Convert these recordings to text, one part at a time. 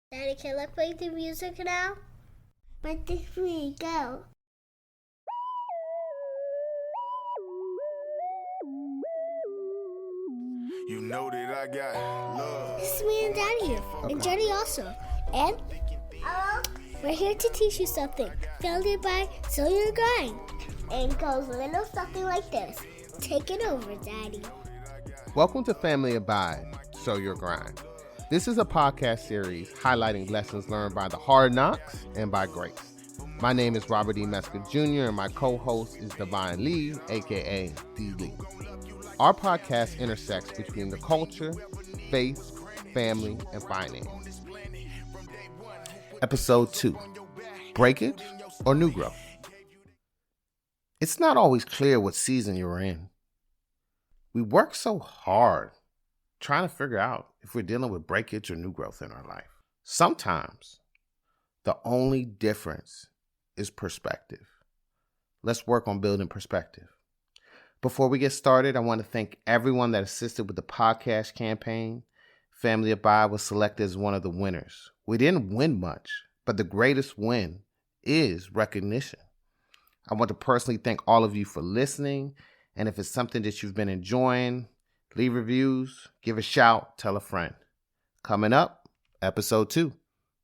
Daddy, can I play the music now? Where did we go? You know that I got love. This is me and Daddy here, and Jenny also. And we're here to teach you something, founded by So Your Grind. And it goes a little something like this. Take it over, Daddy. Welcome to Family Abide, So Your Grind. This is a podcast series highlighting lessons learned by the hard knocks and by grace. My name is Robert E. Meska Jr. and my co-host is Divine Lee, aka D. Lee. Our podcast intersects between the culture, faith, family, and finance. Episode 2, Breakage or New Growth. It's not always clear what season you're in. We work so hard trying to figure out if we're dealing with breakage or new growth in our life. Sometimes the only difference is perspective. Let's work on building perspective. Before we get started, I want to thank everyone that assisted with the podcast campaign. Family Abide was selected as one of the winners. We didn't win much, but the greatest win is recognition. I want to personally thank all of you for listening, and if it's something that you've been enjoying, leave reviews, give a shout, tell a friend. Coming up, episode 2,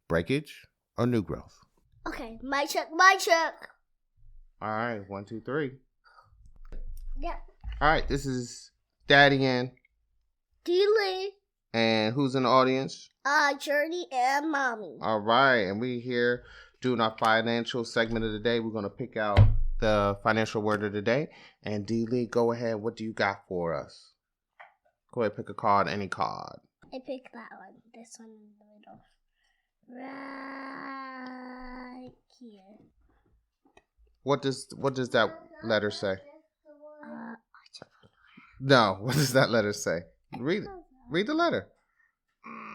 Breakage or New Growth. Okay, my check. All right, 1, 2, 3. Yep. All right, this is Daddy and D-Lee. And who's in the audience? Journey and Mommy. All right, and we here doing our financial segment of the day. We're going to pick out the financial word of the day. And D-Lee, go ahead. What do you got for us? Go ahead, pick a card, any card. I picked that one. This one in the middle. Right here. What does that letter say? No, what does that letter say? Read the letter.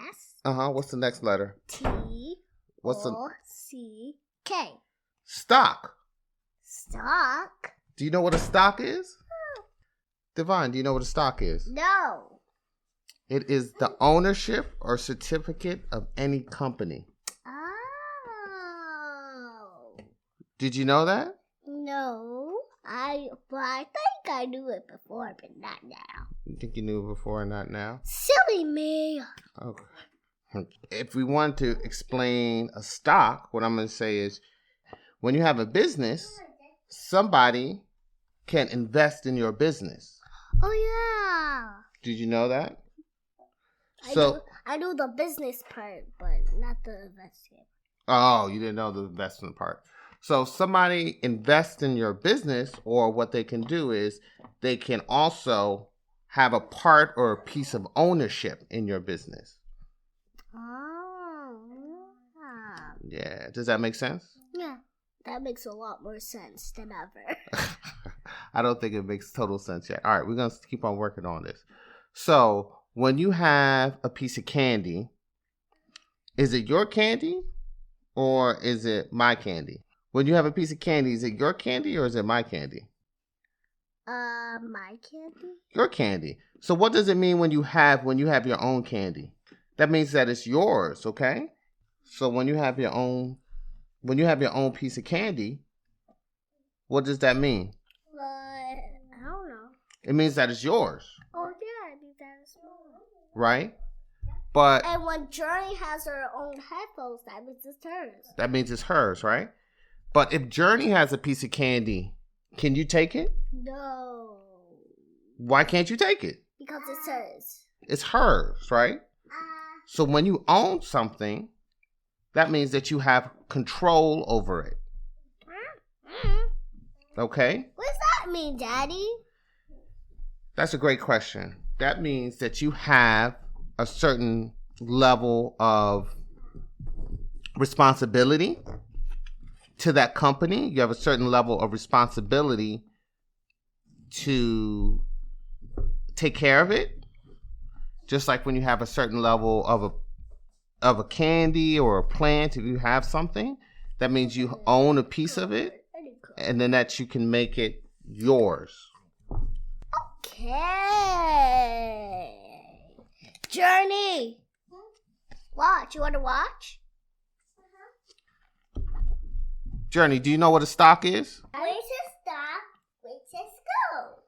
S. What's the next letter? T. What's the C-K. stock? Stock? Do you know what a stock is? Divine, do you know what a stock is? No. It is the ownership or certificate of any company. Oh. Did you know that? No. I think I knew it before, but not now. You think you knew it before and not now? Silly me. Okay. If we want to explain a stock, what I'm going to say is when you have a business, somebody can invest in your business. Oh, yeah. Did you know that? I know the business part, but not the investment. Oh, you didn't know the investment part. So somebody invests in your business, or what they can do is they can also have a part or a piece of ownership in your business. Oh. Yeah. Does that make sense? Yeah. That makes a lot more sense than ever. I don't think it makes total sense yet. All right, we're going to keep on working on this. So when you have a piece of candy, is it your candy or is it my candy? When you have a piece of candy, is it your candy or is it my candy? My candy? Your candy. So what does it mean when you have your own candy? That means that it's yours, okay? So when you have your own piece of candy, what does that mean? I don't know. It means that it's yours. Oh, yeah, I mean that is mine. Right? But And when Journey has her own headphones, that means it's hers. that means it's hers, right? But if Journey has a piece of candy, can you take it? No. Why can't you take it? Because it's hers. It's hers, right? So when you own something, that means that you have control over it. Okay? What does that mean, Daddy? That's a great question. That means that you have a certain level of responsibility to that company. You have a certain level of responsibility to take care of it. Just like when you have a certain level of a candy or a plant, if you have something, that means you own a piece of it, and then that you can make it yours. Okay. Journey, Watch. You want to watch? Journey, do you know what a stock is? Where's the stop? Where's the go?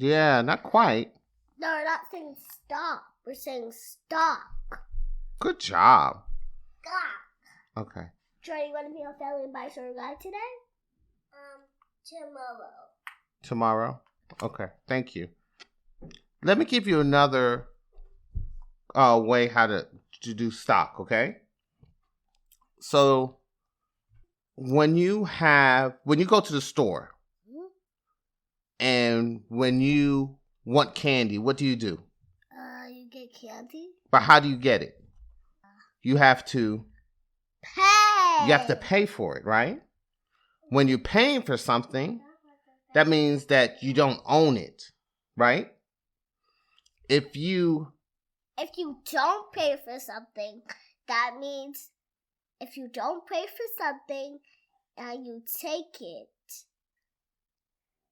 Yeah, not quite. No, we're not saying stop. We're saying stop. Good job. Stop. Okay. Joy, you want to be on Family Advice or Guide today? Tomorrow. Tomorrow? Okay, thank you. Let me give you another way how to do stock, okay? So when you go to the store and when you want candy, what do? You get candy. But how do you get it? You have to pay. You have to pay for it, right? When you're paying for something, that means that you don't own it, right? If you don't pay for something, that means if you don't pay for something and you take it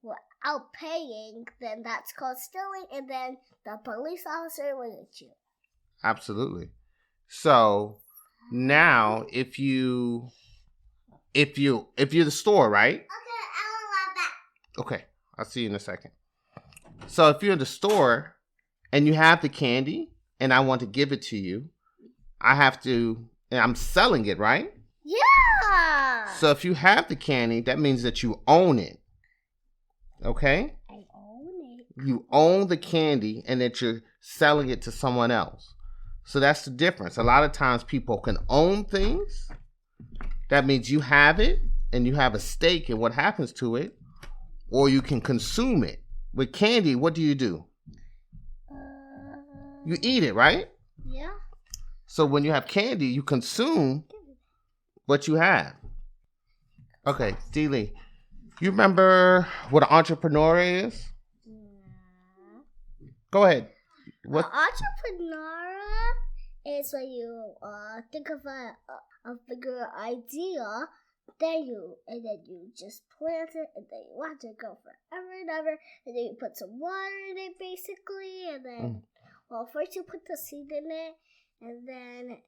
without paying, then that's called stealing, and then the police officer will get you. Absolutely. So now if you're the store, right? Okay, I want that. Okay, I'll see you in a second. So if you're in the store and you have the candy and I want to give it to you, I'm selling it, right? Yeah. So if you have the candy, that means that you own it. Okay? I own it. You own the candy and that you're selling it to someone else. So that's the difference. A lot of times people can own things. That means you have it and you have a stake in what happens to it, or you can consume it. With candy, what do? You eat it, right? Yeah. So when you have candy, you consume what you have. Okay, Dealey, you remember what an entrepreneur is? Go ahead. What? An entrepreneur is when you think of a bigger idea, then you just plant it, and then you watch it go forever and ever, and then you put some water in it basically, and then first you put the seed in it, and then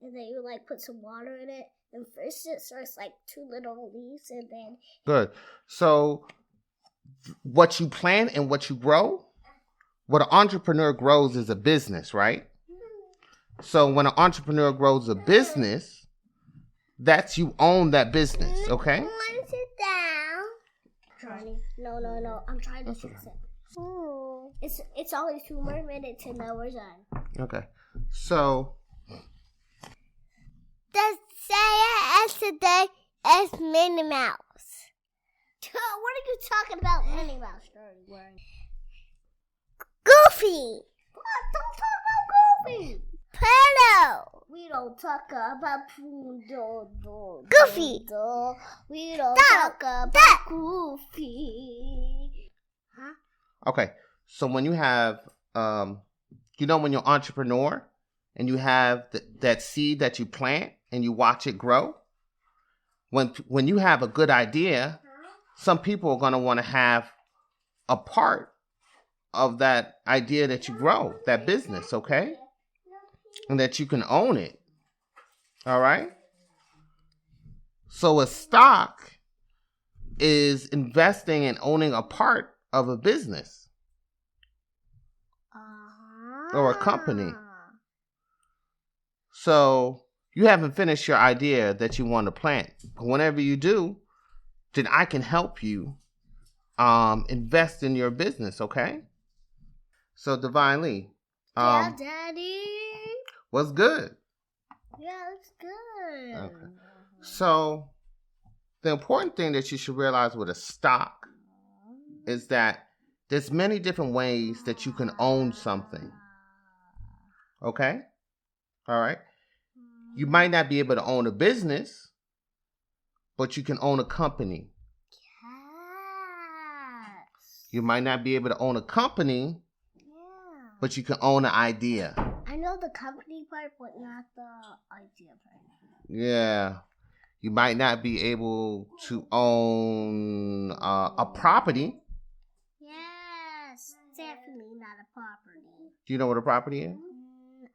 you put some water in it, and first it starts like 2 little leaves, and then good. So what you plant and what you grow, what an entrepreneur grows is a business, right? So when an entrepreneur grows a business, that's you own that business, okay? I want to sit down. No. I'm trying to fix it. It's only 2 more minutes and then we're done. Okay. So the say yesterday is Minnie Mouse. What are you talking about, Minnie Mouse? Goofy. Don't talk about Goofy. Pluto. We don't talk about Pluto. Goofy. We don't talk about Goofy. Huh? Okay. So when you have, when you're an entrepreneur and you have that seed that you plant and you watch it grow, when you have a good idea, some people are going to want to have a part of that idea that you grow, that business, okay? And that you can own it. All right? So a stock is investing and owning a part of a business or a company. So you haven't finished your idea that you want to plant. But whenever you do, then I can help you invest in your business, okay? So Divine Lee. Yeah, Daddy. What's good? Yeah, it's good. Okay. So the important thing that you should realize with a stock is that there's many different ways that you can own something. Okay? All right? You might not be able to own a business, but you can own a company. Yes. You might not be able to own a company, but you can own an idea. I know the company part, but not the idea part. Yeah. You might not be able to own a property. Yes, definitely not a property. Do you know what a property is?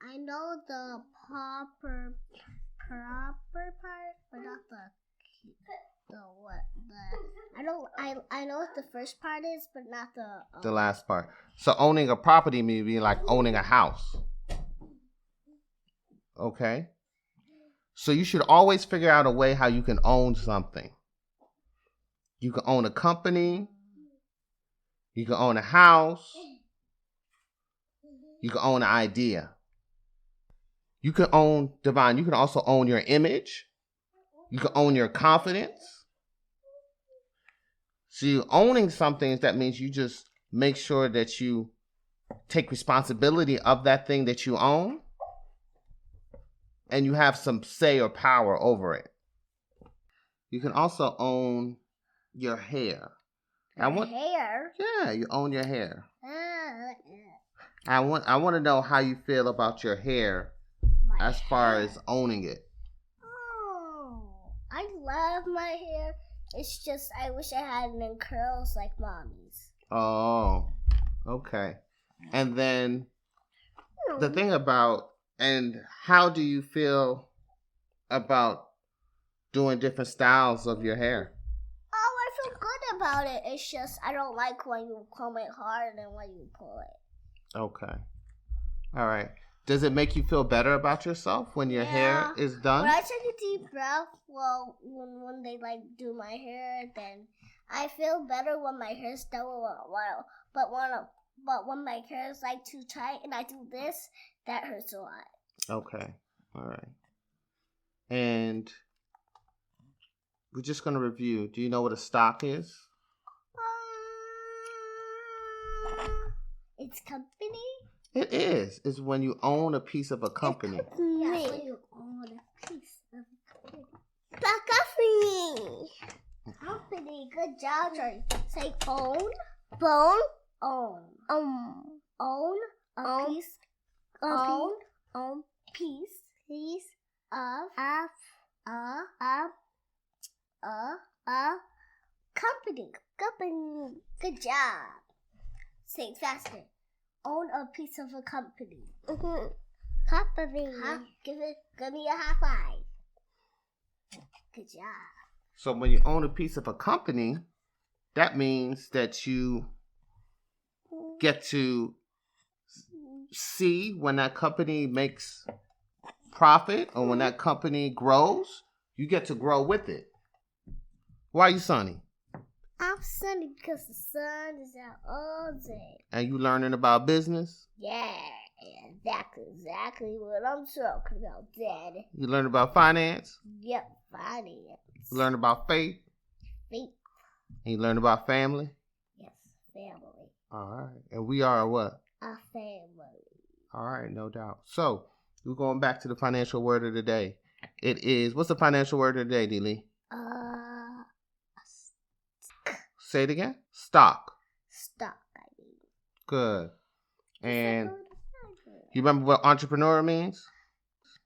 I know the proper part, but not the what I know what the first part is, but not the last part. So owning a property may be like owning a house. Okay. So you should always figure out a way how you can own something. You can own a company. You can own a house. You can own an idea. You can own, Divine, you can also own your image. You can own your confidence. So you owning something, that means you just make sure that you take responsibility of that thing that you own. And you have some say or power over it. You can also own your hair. Hair? Yeah, you own your hair. I want to know how you feel about your hair as far as owning it. Oh, I love my hair. It's just I wish I had it in curls like mommy's. Oh, okay. And then the thing about, and how do you feel about doing different styles of your hair? Oh, I feel good about it. It's just I don't like when you comb it hard and when you pull it. Okay. All right. Does it make you feel better about yourself when your hair is done? When I take a deep breath, well, when they like do my hair, then I feel better when my hair's done a while. But when my hair is like too tight and I do this, that hurts a lot. Okay. All right. And we're just going to review. Do you know what a stock is? It's company? It is. It's when you own a piece of a company. Yes, when you own a piece of a company. The company. Company. Good job, Charlie. Say own. Bone. Own. Own a piece. Own piece of a company. Company. Good job. Say it faster. Own a piece of a company. Mm-hmm. Company. Give me a high five. Good job. So when you own a piece of a company, that means that you get to see when that company makes profit or when that company grows, you get to grow with it. Why are you sunny? I'm sunny because the sun is out all day. And you learning about business? Yeah, exactly what I'm talking about, Daddy. You learn about finance? Yep, finance. You learn about faith? Faith. And you learn about family? Yes, family. All right. And we are what? A family. All right, no doubt. So, we're going back to the financial word of the day. It is, what's the financial word of the day, D-Lee? Say it again. Stock. Stock, I mean. Good. And you remember what entrepreneur means?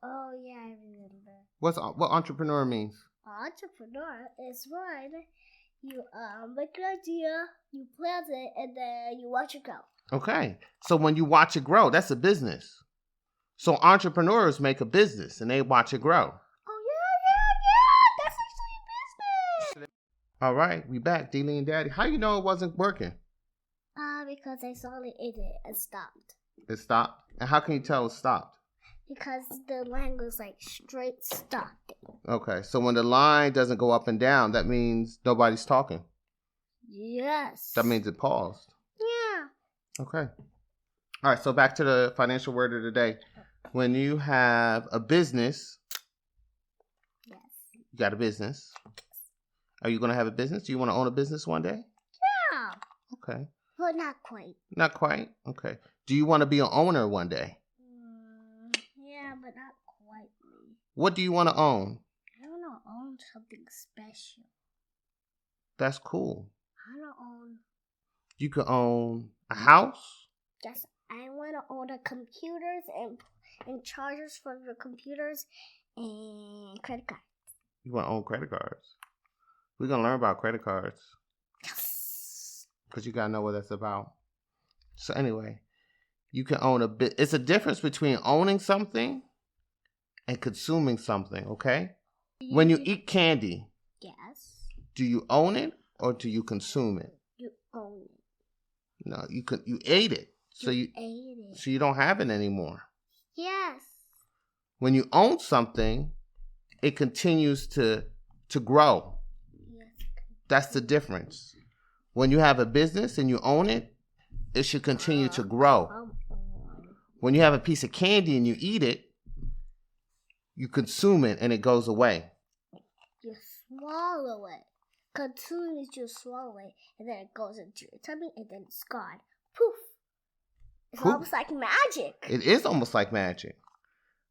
Oh, yeah, I remember. What entrepreneur means? Entrepreneur is when you make an idea, you plant it, and then you watch it grow. Okay. So when you watch it grow, that's a business. So entrepreneurs make a business and they watch it grow. Oh, yeah. That's actually a business. All right. We back. D-Lee and Daddy. How you know it wasn't working? Because I saw it in it and stopped. It stopped? And how can you tell it stopped? Because the line was like straight stopped. Okay. So when the line doesn't go up and down, that means nobody's talking. Yes. That means it paused. Yeah. Okay. All right. So back to the financial word of the day. When you have a business, Yes. you got a business. Are you going to have a business? Do you want to own a business one day? Yeah. Okay. But not quite. Not quite? Okay. Do you want to be an owner one day? Yeah, but not quite. What do you want to own? I want to own something special. That's cool. I want to own... You could own a house? Yes, I want to own the computers and chargers for your computers and credit cards. You want to own credit cards? We're going to learn about credit cards. Yes. Because you got to know what that's about. So anyway, You can own a bit. It's a difference between owning something and consuming something, okay? When you eat candy, Yes. do you own it or do you consume it? You own it. No, you ate it. So you ate it. so you don't have it anymore. Yes. When you own something, it continues to grow. Yes. That's the difference. When you have a business and you own it, it should continue to grow. When you have a piece of candy and you eat it, you consume it and it goes away. You swallow it. Consume is you swallow it, and then it goes into your tummy, and then it's gone. Poof. It's Poof. almost like magic. It is almost like magic.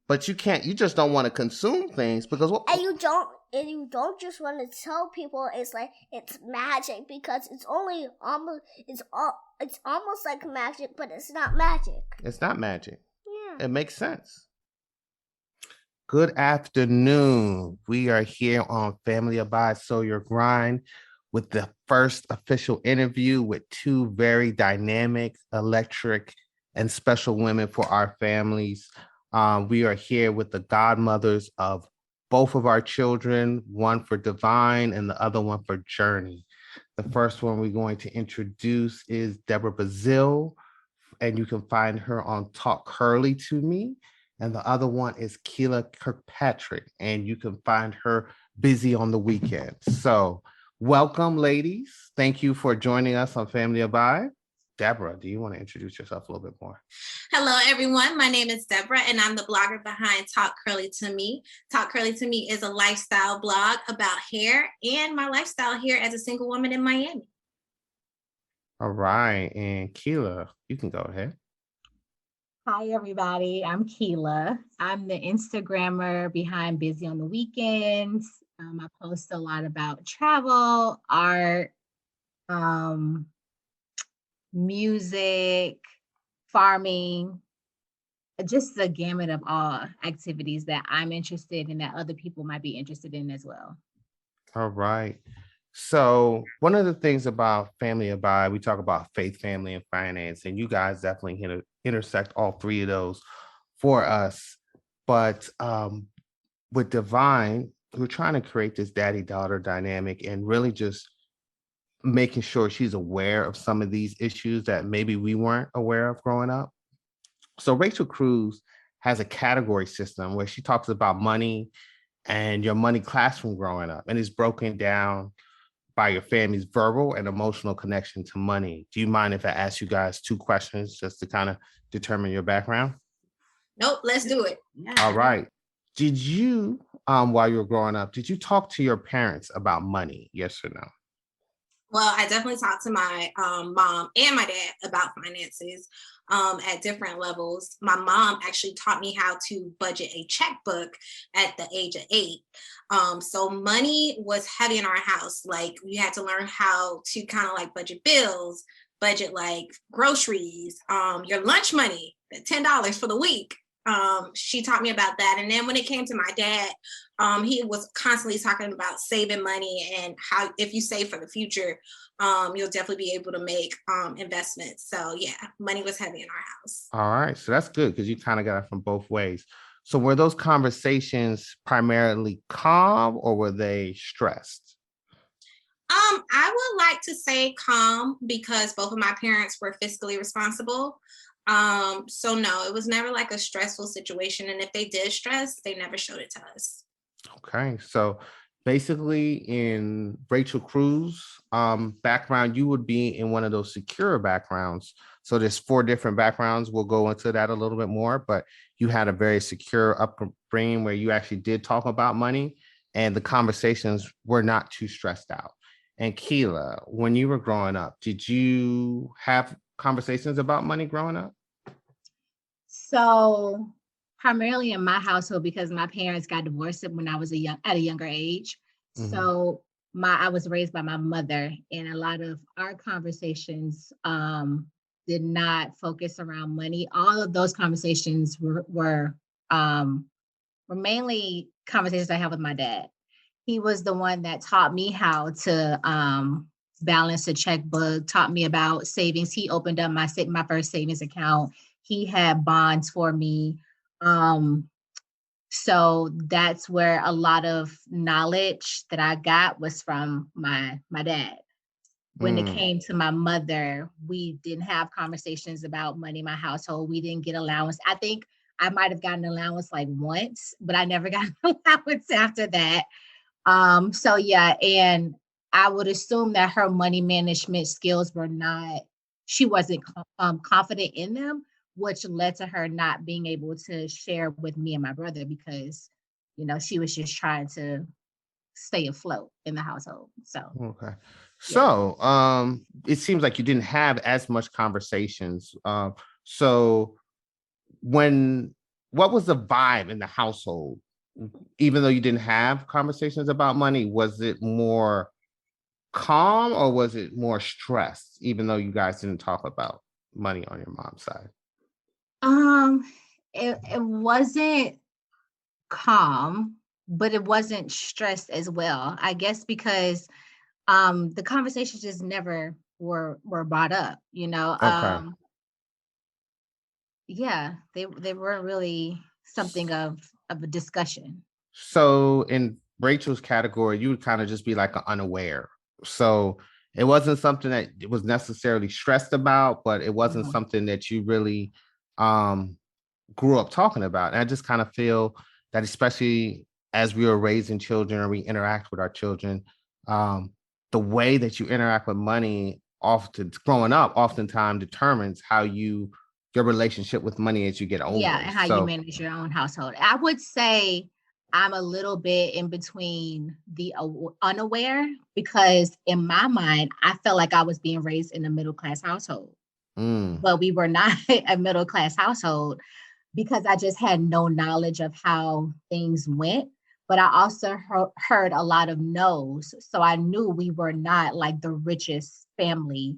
But you just don't want to consume things because And you don't just want to tell people it's like it's magic because it's almost like magic, but it's not magic. It's not magic. Yeah. It makes sense. Good afternoon. We are here on Family Abide So Your Grind with the first official interview with two very dynamic, electric, and special women for our families. We are here with the godmothers of both of our children, one for Divine and the other one for Journey. The first one we're going to introduce is Deborah Bazile, and you can find her on Talk Curly to Me. And the other one is Keela Kirkpatrick, and you can find her busy on the weekends. So welcome, ladies. Thank you for joining us on Family Abide. Deborah, do you want to introduce yourself a little bit more? Hello, everyone. My name is Deborah, and I'm the blogger behind Talk Curly to Me. Talk Curly to Me is a lifestyle blog about hair and my lifestyle here as a single woman in Miami. All right. And Keela, you can go ahead. Hi, everybody. I'm Keela. I'm the Instagrammer behind Busy on the Weekends. I post a lot about travel, art, music, farming, just the gamut of all activities that I'm interested in that other people might be interested in as well. All right. So one of the things about Family Abide, we talk about faith, family, and finance, and you guys definitely intersect all three of those for us. But with Divine, we're trying to create this daddy-daughter dynamic and really just making sure she's aware of some of these issues that maybe we weren't aware of growing up. So Rachel Cruz has a category system where she talks about money and your money classroom growing up, and it's broken down by your family's verbal and emotional connection to money. Do you mind if I ask you guys two questions just to kind of determine your background? Nope, let's do it. All right. Did you, while you were growing up, did you talk to your parents about money? Yes or no? Well, I definitely talked to my mom and my dad about finances at different levels. My mom actually taught me how to budget a checkbook at the age of 8. So money was heavy in our house. Like we had to learn how to kind of like budget bills, budget like groceries, your lunch money, $10 for the week. She taught me about that. And then when it came to my dad, he was constantly talking about saving money and how if you save for the future, you'll definitely be able to make investments. So yeah, money was heavy in our house. All right. So that's good because you kind of got it from both ways. So were those conversations primarily calm or were they stressed? I would like to say calm because both of my parents were fiscally responsible. So no, it was never like a stressful situation. And if they did stress, they never showed it to us. Okay. So basically in Rachel Cruz background, you would be in one of those secure backgrounds. So there's 4 different backgrounds. We'll go into that a little bit more, but you had a very secure upbringing where you actually did talk about money and the conversations were not too stressed out. And Keela, when you were growing up, did you have conversations about money growing up? So primarily in my household, because my parents got divorced when I was at a younger age. Mm-hmm. So I was raised by my mother, and a lot of our conversations did not focus around money. All of those conversations were mainly conversations I had with my dad. He was the one that taught me how to balance a checkbook, taught me about savings. He opened up my first savings account. He had bonds for me. So that's where a lot of knowledge that I got was from my dad. When it came to my mother, we didn't have conversations about money in my household. We didn't get allowance. I think I might have gotten allowance like once, but I never got an allowance after that. So yeah, and I would assume that her money management skills were not, she wasn't confident in them, which led to her not being able to share with me and my brother because, she was just trying to stay afloat in the household. So Okay. yeah. So it seems like you didn't have as much conversations. So what was the vibe in the household? Even though you didn't have conversations about money, was it more calm or was it more stressed, even though you guys didn't talk about money on your mom's side? It wasn't calm, but it wasn't stressed as well. I guess because the conversations just never were brought up, Okay. Yeah, they weren't really something of a discussion. So in Rachel's category, you would kind of just be like unaware. So it wasn't something that it was necessarily stressed about, but it wasn't Mhm. something that you really um grew up talking about. And I just kind of feel that, especially as we are raising children or we interact with our children, um, the way that you interact with money often growing up oftentimes determines how your relationship with money as you get Yeah, older. and how you So manage your own household. I would say I'm a little bit in between the unaware because in my mind, I felt like I was being raised in a middle class household, mm, but we were not a middle class household because I just had no knowledge of how things went. But I also heard a lot of no's. So I knew we were not like the richest family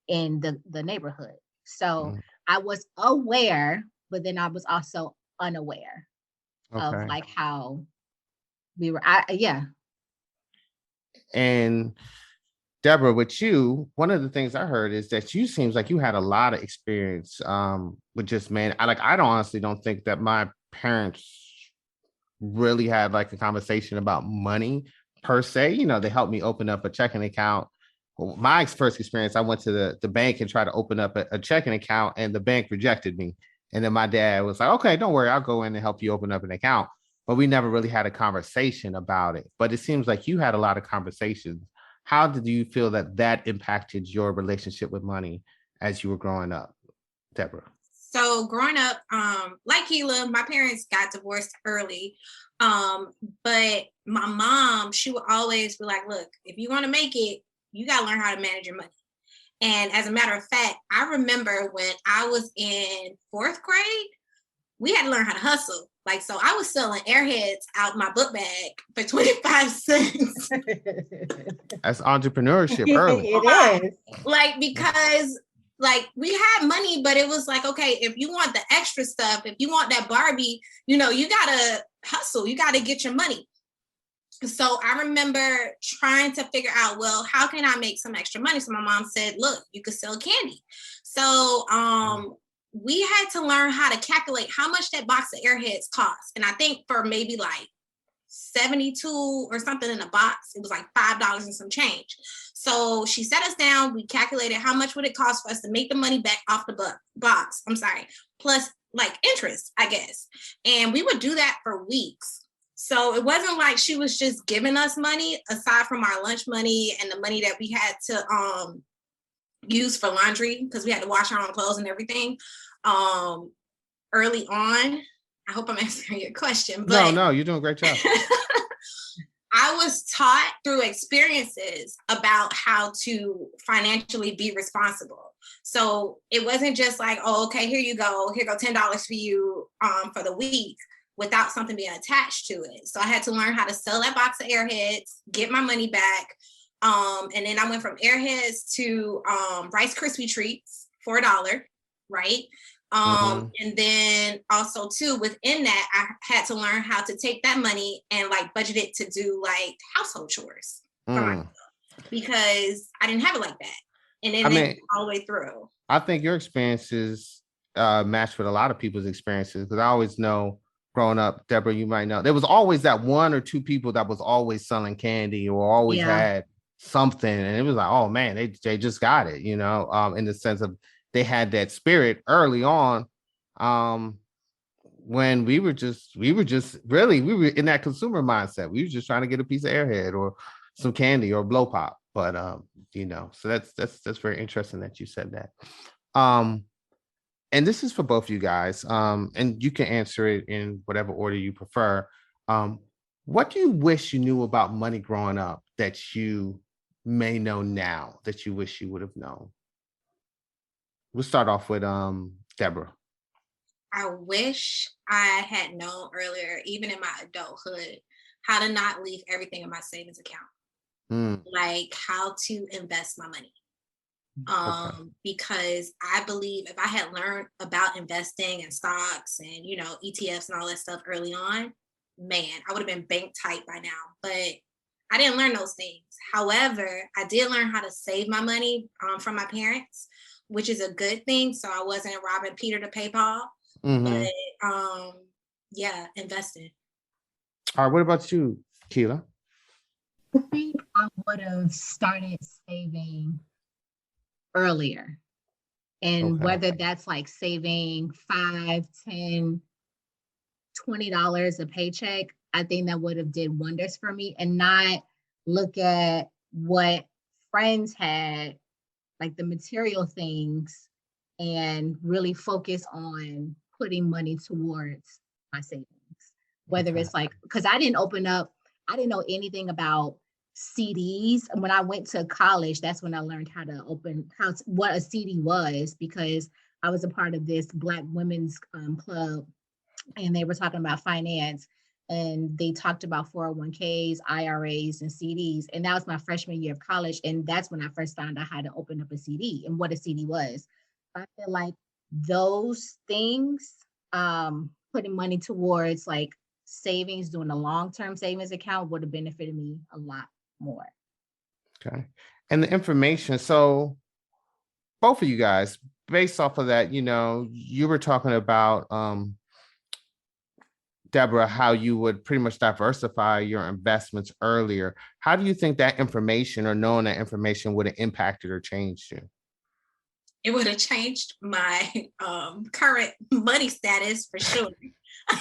in the neighborhood. So mm, I was aware, but then I was also unaware of okay. like how we were. Yeah. And Deborah, with you, one of the things I heard is that you seems like you had a lot of experience with just man. I don't honestly don't think that my parents really had like a conversation about money per se. They helped me open up a checking account. Well, my first experience, I went to the bank and tried to open up a checking account, and the bank rejected me. And then my dad was like, "Okay, don't worry, I'll go in and help you open up an account." But we never really had a conversation about it. But it seems like you had a lot of conversations. How did you feel that impacted your relationship with money as you were growing up, Deborah? So growing up, like Keela, my parents got divorced early. But my mom, she would always be like, look, if you want to make it, you got to learn how to manage your money. And as a matter of fact, I remember when I was in fourth grade, we had to learn how to hustle. Like, so I was selling airheads out my book bag for 25 cents. That's entrepreneurship early. It is. Like, because like we had money, but it was like, okay, if you want the extra stuff, if you want that Barbie, you gotta hustle, you gotta get your money. So I remember trying to figure out, well, how can I make some extra money? So my mom said, look, you could sell candy. So we had to learn how to calculate how much that box of airheads cost. And I think for maybe like 72 or something in a box, it was like $5 and some change. So she sat us down, we calculated how much would it cost for us to make the money back off the box. I'm sorry, plus like interest, I guess. And we would do that for weeks. So it wasn't like she was just giving us money aside from our lunch money and the money that we had to use for laundry because we had to wash our own clothes and everything. Early on, I hope I'm answering your question, but No, you're doing a great job. I was taught through experiences about how to financially be responsible. So it wasn't just like, oh, okay, here go $10 for you for the week without something being attached to it. So I had to learn how to sell that box of airheads, get my money back. And then I went from airheads to Rice Krispie treats for $1, right? And then also too, within that, I had to learn how to take that money and like budget it to do like household chores for myself because I didn't have it like that. And then I mean, all the way through. I think your experiences match with a lot of people's experiences, because I always know growing up, Deborah, you might know, there was always that one or two people that was always selling candy or always had something. And it was like, oh man, they just got it, you know, in the sense of they had that spirit early on. When we were in that consumer mindset. We were just trying to get a piece of Airhead or some candy or blow pop. But you know, so that's very interesting that you said that. And this is for both you guys. And you can answer it in whatever order you prefer. What do you wish you knew about money growing up that you may know now that you wish you would have known? We'll start off with Deborah. I wish I had known earlier, even in my adulthood, how to not leave everything in my savings account. Like how to invest my money. Because I believe if I had learned about investing in stocks and, you know, ETFs and all that stuff early on, man, I would have been bank tight by now. But I didn't learn those things. However, I did learn how to save my money from my parents, which is a good thing. So I wasn't robbing Peter to pay Paul. But yeah, investing. All right, what about you, Keela? I think I would have started saving earlier. And whether that's like saving $5, $10, $20 a paycheck, I think that would have did wonders for me, and not look at what friends had, like the material things, and really focus on putting money towards my savings. Whether it's like, because I didn't know anything about CDs. And when I went to college, that's when I learned what a CD was, because I was a part of this Black women's club, and they were talking about finance, and they talked about 401ks, IRAs, and CDs. And that was my freshman year of college. And that's when I first found out how to open up a CD and what a CD was. I feel like those things, putting money towards like savings, doing a long-term savings account would have benefited me a lot more. Okay. And the information. So both of you guys, based off of that, you know, you were talking about, Deborah, how you would pretty much diversify your investments earlier. How do you think that information or knowing that information would have impacted or changed you? It would have changed my current money status for sure. I'm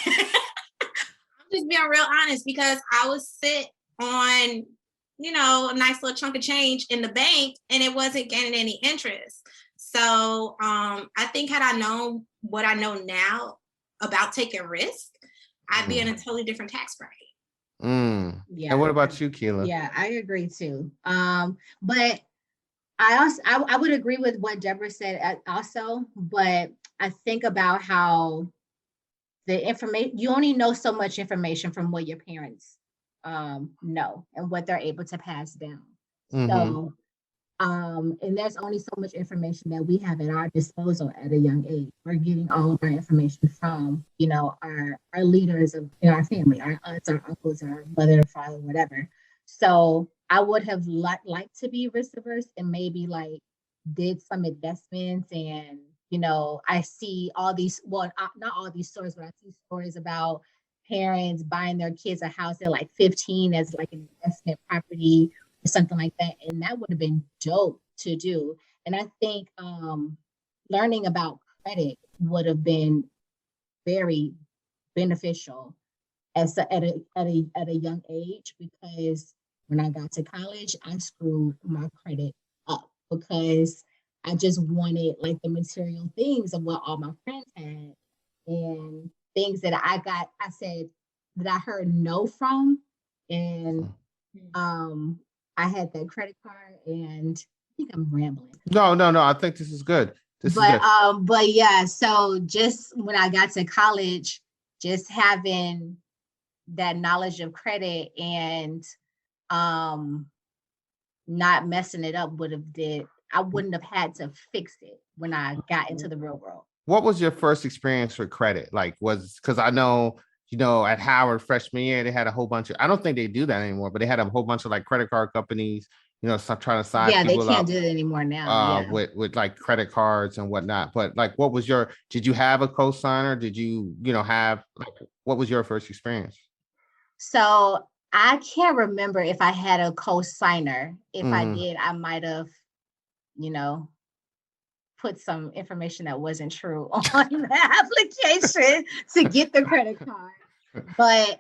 just being real honest, because I would sit on, you know, a nice little chunk of change in the bank and it wasn't gaining any interest. So I think had I known what I know now about taking risk, I'd be in a totally different tax bracket. Yeah. And what about you, Keila? Yeah, I agree too. But I would agree with what Deborah said also, but I think about how the information, you only know so much information from what your parents know and what they're able to pass down. So, and there's only so much information that we have at our disposal at a young age. We're getting all of our information from, you know, our leaders in our family, our aunts, our uncles, our mother, father, whatever. So I would have liked to be risk averse and maybe like did some investments. And, you know, I see all these, well, not all these stories, but I see stories about parents buying their kids a house at like 15 as like an investment property or something like that. And that would have been dope to do. And I think learning about credit would have been very beneficial at a young age, because when I got to college, I screwed my credit up because I just wanted like the material things of what all my friends had, and things that I said that I heard no from. And I had that credit card, and I think I'm rambling. No. I think this is good. But yeah, so just when I got to college, just having that knowledge of credit and not messing it up I wouldn't have had to fix it when I got into the real world. What was your first experience with credit? Like, because I know, you know, at Howard freshman year, they had a whole bunch of, I don't think they do that anymore, but they had a whole bunch of like credit card companies, stop trying to size Yeah, they people can't up do it anymore now. Yeah. with like credit cards and whatnot. But like, did you have a cosigner? Did you, have, like, what was your first experience? So I can't remember if I had a co-signer. If I Mm-hmm. did, I might have, you know, put some information that wasn't true on the application to get the credit card. But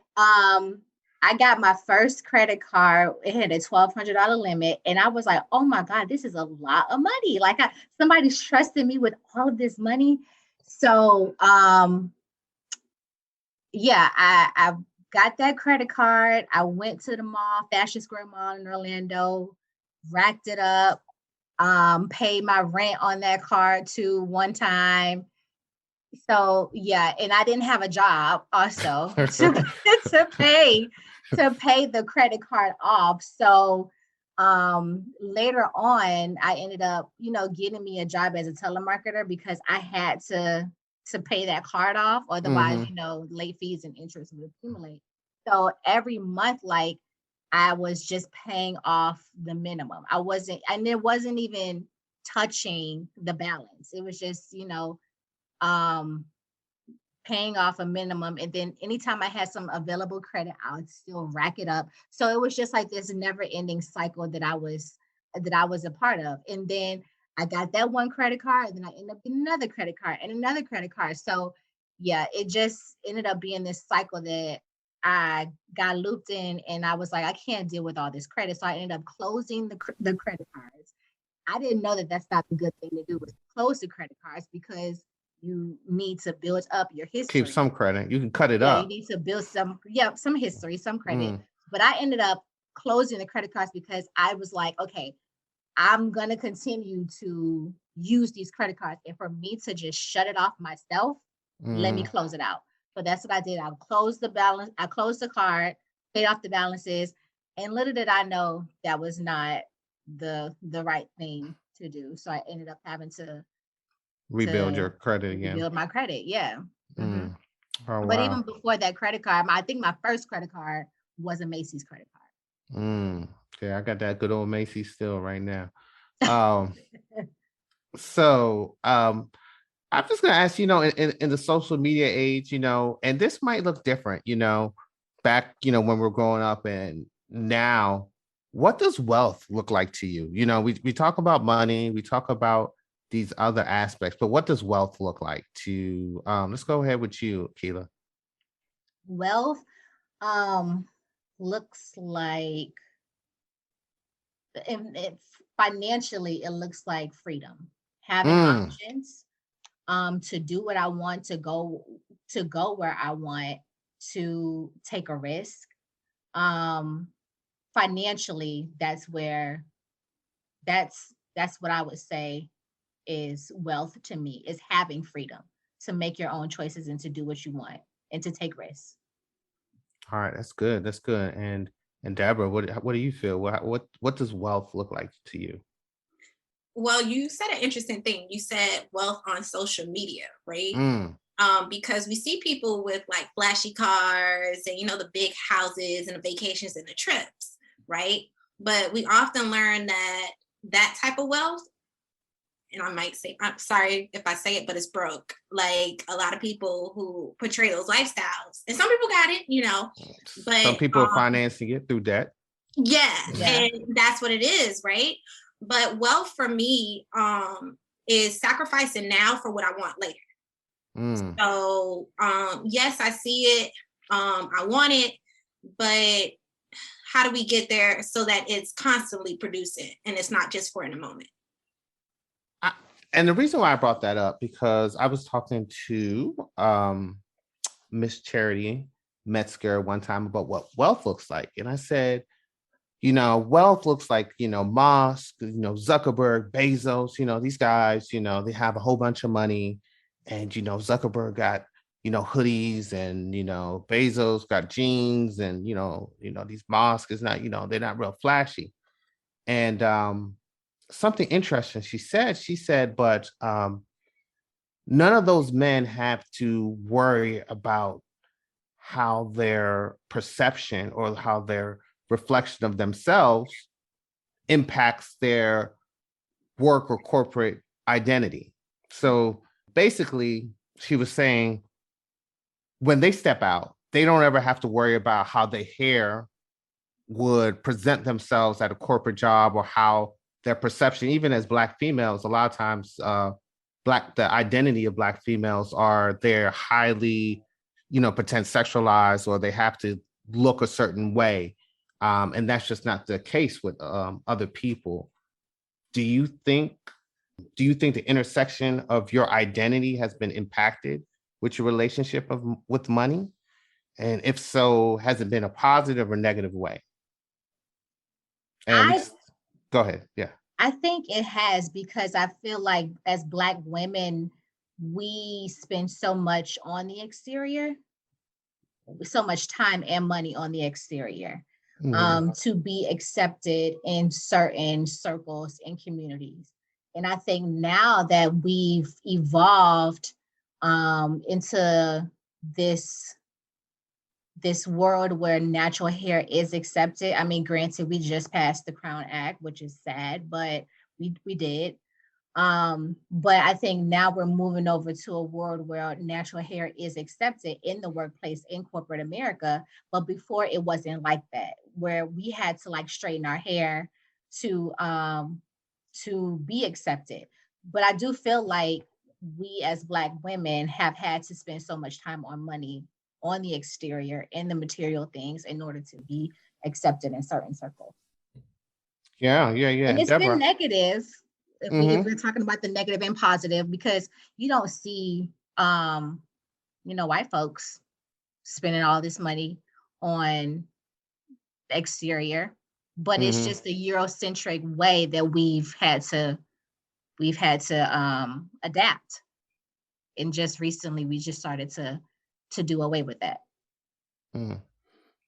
I got my first credit card. It had a $1,200 limit, and I was like, "Oh my God, this is a lot of money!" Like somebody's trusting me with all of this money. So yeah, I got that credit card. I went to the mall, Fashion Square Mall in Orlando, racked it up, paid my rent on that card too one time. So yeah, and I didn't have a job also to pay the credit card off. So later on I ended up, getting me a job as a telemarketer because I had to pay that card off. Otherwise, Mm-hmm. late fees and interest would accumulate. So every month, like I was just paying off the minimum. And it wasn't even touching the balance. It was just, um paying off a minimum, and then anytime I had some available credit I would still rack it up. So it was just like this never ending cycle that I was a part of. And then I got that one credit card, and then I ended up getting another credit card and another credit card. So yeah, it just ended up being this cycle that I got looped in, and I was like, I can't deal with all this credit. So I ended up closing the credit cards. I didn't know that that's not a good thing to do, was close the credit cards, because you need to build up your Keep history. some credit. You can cut it Yeah, you up. need to build some history, some credit. Mm. But I ended up closing the credit cards because I was like, okay, I'm going to continue to use these credit cards. And for me to just shut it off myself, let me Mm. close it out. So that's what I did. I closed the balance. I closed the card, paid off the balances. And little did I know that was not the right thing to do. So I ended up having Rebuild to your credit again. rebuild my credit. Yeah. Hmm. Mm. Oh, But wow. even before that credit card, I think my first credit card was a Macy's credit Mm. Yeah, I got that good old Macy's still right now. Um, so I'm just gonna ask, in the social media age, and this might look different, back, when we're growing up and now, what does wealth look like to you? We talk about money, we talk about these other aspects, but what does wealth look like to let's go ahead with you, Keela. wealth. Um, looks like if financially, it looks like freedom, having Mm. options, to do what I want, to go where I want, to take a risk. Um, Financially, that's what I would say is wealth to me, is having freedom to make your own choices and to do what you want and to take risks. All right, that's good. That's good. And Deborah, what do you feel? What does wealth look like to you? Well, you said an interesting thing. You said wealth on social media, right? Mm. Because we see people with like flashy cars and the big houses and the vacations and the trips, right? But we often learn that that type of wealth, and I might say, I'm sorry if I say it, but it's broke. Like a lot of people who portray those lifestyles, and some people got it, Some but people are financing it through debt. yeah, Yeah. and that's what it is, right? But wealth for me is sacrificing now for what I want later. Mm. So yes, I see it. I want it, but how do we get there so that it's constantly producing and it's not just for in a moment? And the reason why I brought that up, because I was talking to Miss Charity Metzger one time about what wealth looks like. And I said, wealth looks like, Musk, Zuckerberg, Bezos, these guys, they have a whole bunch of money. And, Zuckerberg got, hoodies, and, Bezos got jeans, and, these Musk is not, they're not real flashy. And something interesting she said, but none of those men have to worry about how their perception or how their reflection of themselves impacts their work or corporate identity. So basically, she was saying when they step out, they don't ever have to worry about how their hair would present themselves at a corporate job, or how their perception, even as Black females, a lot of times the identity of Black females are they're highly, pretend sexualized, or they have to look a certain way. And that's just not the case with other people. Do you think the intersection of your identity has been impacted with your relationship with money? And if so, has it been a positive or negative way? And go ahead. Yeah. I think it has, because I feel like as Black women, we spend so much on the exterior, so much time and money on the exterior, to be accepted in certain circles and communities. And I think now that we've evolved into this world where natural hair is accepted. I mean, granted, we just passed the Crown Act, which is sad, but we did. But I think now we're moving over to a world where natural hair is accepted in the workplace in corporate America. But before, it wasn't like that, where we had to like straighten our hair to be accepted. But I do feel like we as Black women have had to spend so much time on money, on the exterior, and the material things in order to be accepted in certain circles. Yeah. And it's Deborah. been negative. If we're talking about the negative and positive, because you don't see, white folks spending all this money on the exterior, but it's just a Eurocentric way that we've had to adapt. And just recently, we just started to do away with that.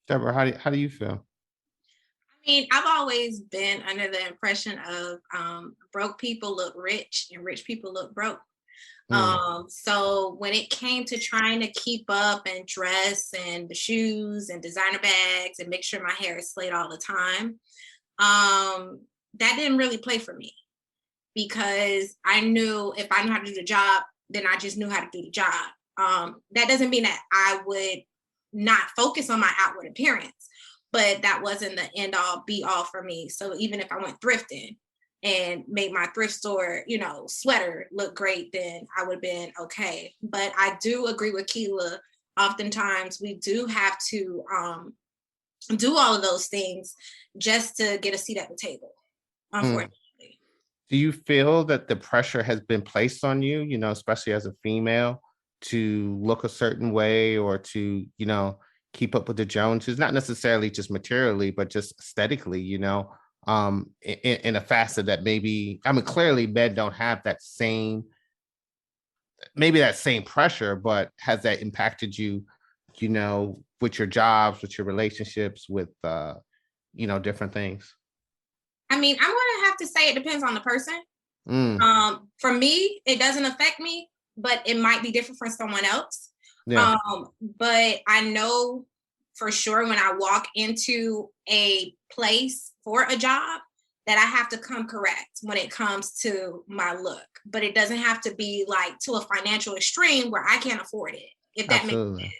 Deborah, how do you feel? I mean, I've always been under the impression of broke people look rich and rich people look broke. So when it came to trying to keep up and dress and the shoes and designer bags and make sure my hair is slayed all the time, that didn't really play for me, because I knew if I knew how to do the job, then I just knew how to do the job. That doesn't mean that I would not focus on my outward appearance, but that wasn't the end all be all for me. So even if I went thrifting and made my thrift store, sweater look great, then I would have been okay. But I do agree with Keela. Oftentimes we do have to do all of those things just to get a seat at the table, unfortunately. Do you feel that the pressure has been placed on you, especially as a female, to look a certain way, or to, keep up with the Joneses, not necessarily just materially, but just aesthetically, in a facet that maybe, clearly men don't have that same pressure, but has that impacted you, with your jobs, with your relationships, with, different things? I mean, I'm going to have to say it depends on the person. For me, it doesn't affect me, but it might be different for someone else. Yeah. But I know for sure when I walk into a place for a job that I have to come correct when it comes to my look. But it doesn't have to be like to a financial extreme where I can't afford it, if that makes sense.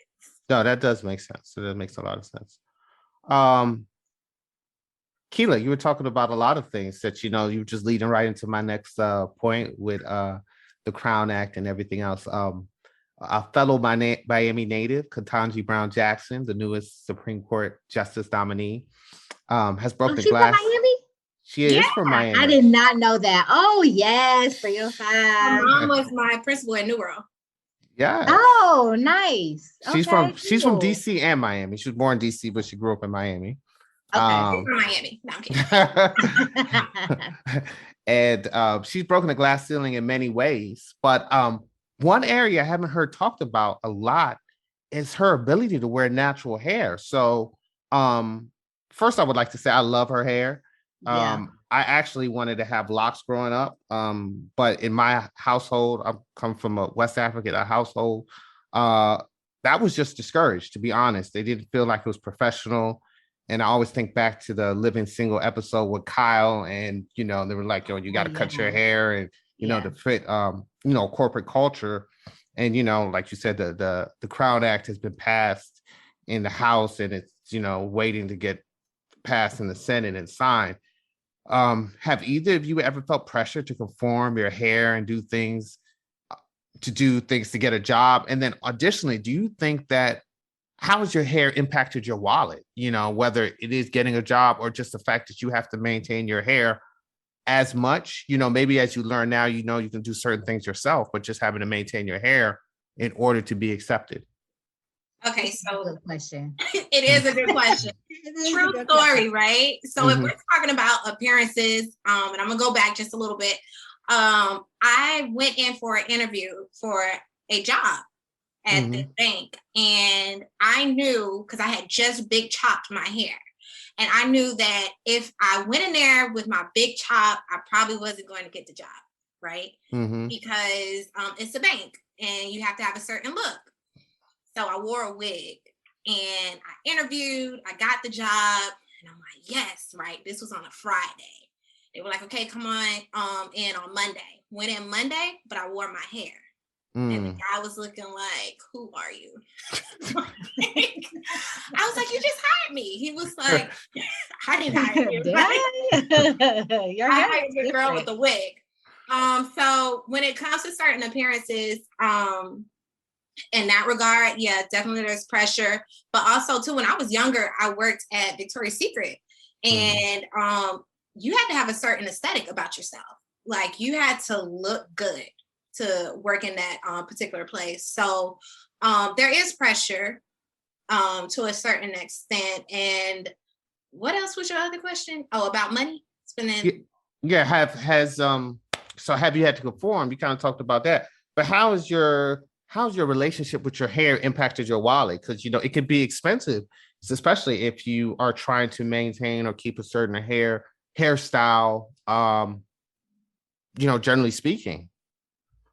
No, that does make sense. That makes a lot of sense. Keela, you were talking about a lot of things that, you were just leading right into my next point with the Crown Act and everything else. A fellow Miami native, Ketanji Brown Jackson, the newest Supreme Court Justice nominee, has broken glass. From Miami? She is from Miami. I did not know that. Oh, yes, 305. My mom was my principal at New World. Yeah. Oh, nice. She's from DC and Miami. She was born in DC, but she grew up in Miami. Okay, from Miami. No, I'm kidding. And she's broken the glass ceiling in many ways. But one area I haven't heard talked about a lot is her ability to wear natural hair. So first, I would like to say I love her hair. I actually wanted to have locks growing up. But in my household, I come from a West African household. That was just discouraged, to be honest. They didn't feel like it was professional. And I always think back to the Living Single episode with Kyle, and they were like, "Yo, you got to cut your hair," and to fit, corporate culture. And like you said, the Crown Act has been passed in the House, and it's waiting to get passed in the Senate and signed. Have either of you ever felt pressure to conform your hair and do things to get a job? And then additionally, do you think that how has your hair impacted your wallet? Whether it is getting a job or just the fact that you have to maintain your hair as much, maybe as you learn now, you can do certain things yourself, but just having to maintain your hair in order to be accepted. Okay, so good question. It is a good question. True story, right? So if we're talking about appearances, and I'm gonna go back just a little bit. I went in for an interview for a job at the bank, and I knew, because I had just big chopped my hair, and I knew that if I went in there with my big chop, I probably wasn't going to get the job, right? Because it's a bank and you have to have a certain look. So I wore a wig and I interviewed, I got the job, and I'm like, yes, right. This was on a Friday. They were like, okay, come on in on Monday. Went in Monday, but I wore my hair. And the guy was looking like, who are you? I was like, you just hired me. He was like, I didn't hire you. I hired the girl with the wig. So when it comes to certain appearances, in that regard, yeah, definitely there's pressure. But also too, when I was younger, I worked at Victoria's Secret, and you had to have a certain aesthetic about yourself. Like you had to look good to work in that particular place. So there is pressure to a certain extent. And what else was your other question? Oh, about money spending. Yeah. So have you had to conform? You kind of talked about that, but how's your relationship with your hair impacted your wallet? Because it can be expensive, especially if you are trying to maintain or keep a certain hairstyle. Generally speaking.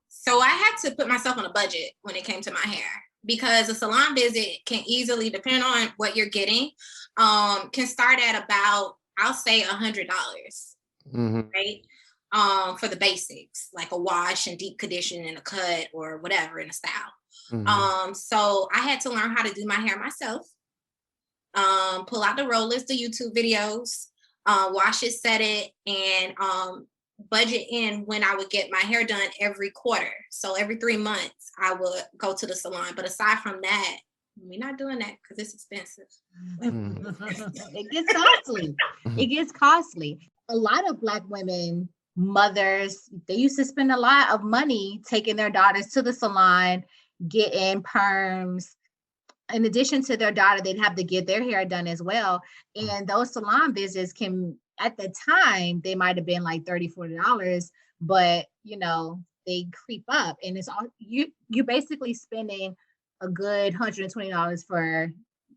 So I had to put myself on a budget when it came to my hair, because a salon visit can easily, depending on what you're getting, can start at about, I'll say $100, right? For the basics, like a wash and deep condition and a cut or whatever in a style. So I had to learn how to do my hair myself, pull out the rollers, the YouTube videos, wash it, set it, and budget in when I would get my hair done every quarter. So every 3 months I would go to the salon. But aside from that, we're not doing that because it's expensive. It gets costly. It gets costly. A lot of Black women, mothers, they used to spend a lot of money taking their daughters to the salon, getting perms. In addition to their daughter, they'd have to get their hair done as well. And those salon visits can, at the time, they might have been like $30, $40, but they creep up, and it's all you're basically spending a good $120 for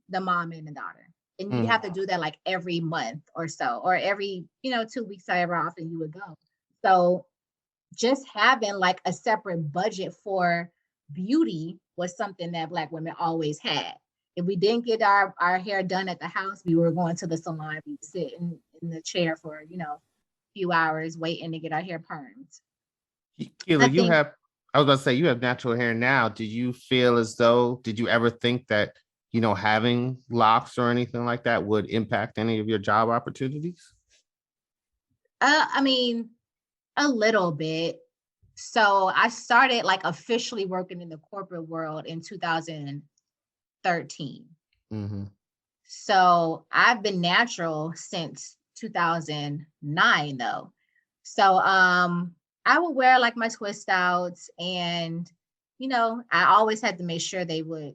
the mom and the daughter. And you have to do that like every month or so, or every 2 weeks, however often you would go. So just having like a separate budget for beauty was something that Black women always had. If we didn't get our hair done at the house, we were going to the salon. We would sit in the chair for a few hours waiting to get our hair permed. Keila, I was about to say, you have natural hair now. Did you ever think that having locks or anything like that would impact any of your job opportunities? I mean, a little bit. So I started like officially working in the corporate world in 2013. So I've been natural since 2009 though. So I would wear like my twist outs, and I always had to make sure they were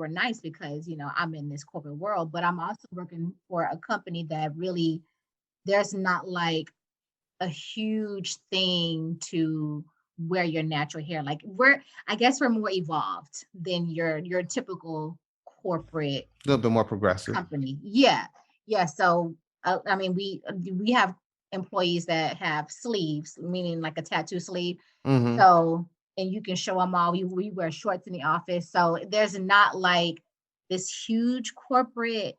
nice, because I'm in this corporate world, but I'm also working for a company that really, there's not like a huge thing to wear your natural hair. Like I guess we're more evolved than your typical corporate, a little bit more progressive company. Yeah. So I mean, we have employees that have sleeves, meaning like a tattoo sleeve. So, and you can show them all. We wear shorts in the office. So there's not like this huge corporate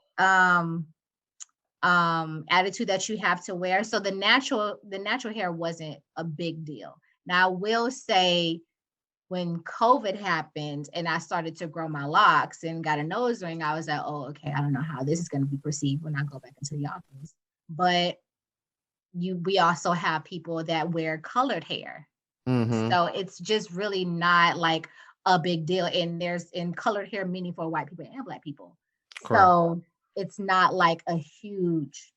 attitude that you have to wear. So the natural hair wasn't a big deal. Now I will say, when COVID happened and I started to grow my locks and got a nose ring, I was like, oh, okay, I don't know how this is going to be perceived when I go back into the office. But we also have people that wear colored hair. Mm-hmm. So it's just really not like a big deal. And there's colored hair meaning for white people and Black people. Correct. So it's not like a huge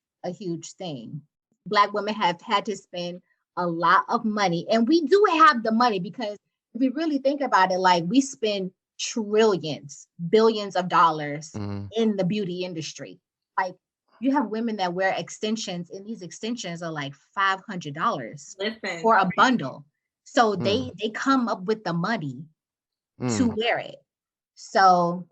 thing. Black women have had to spend a lot of money, and we do have the money, because if we really think about it, like, we spend trillions, billions of dollars in the beauty industry. Like, you have women that wear extensions, and these extensions are like $500 for a bundle. So they come up with the money to wear it. So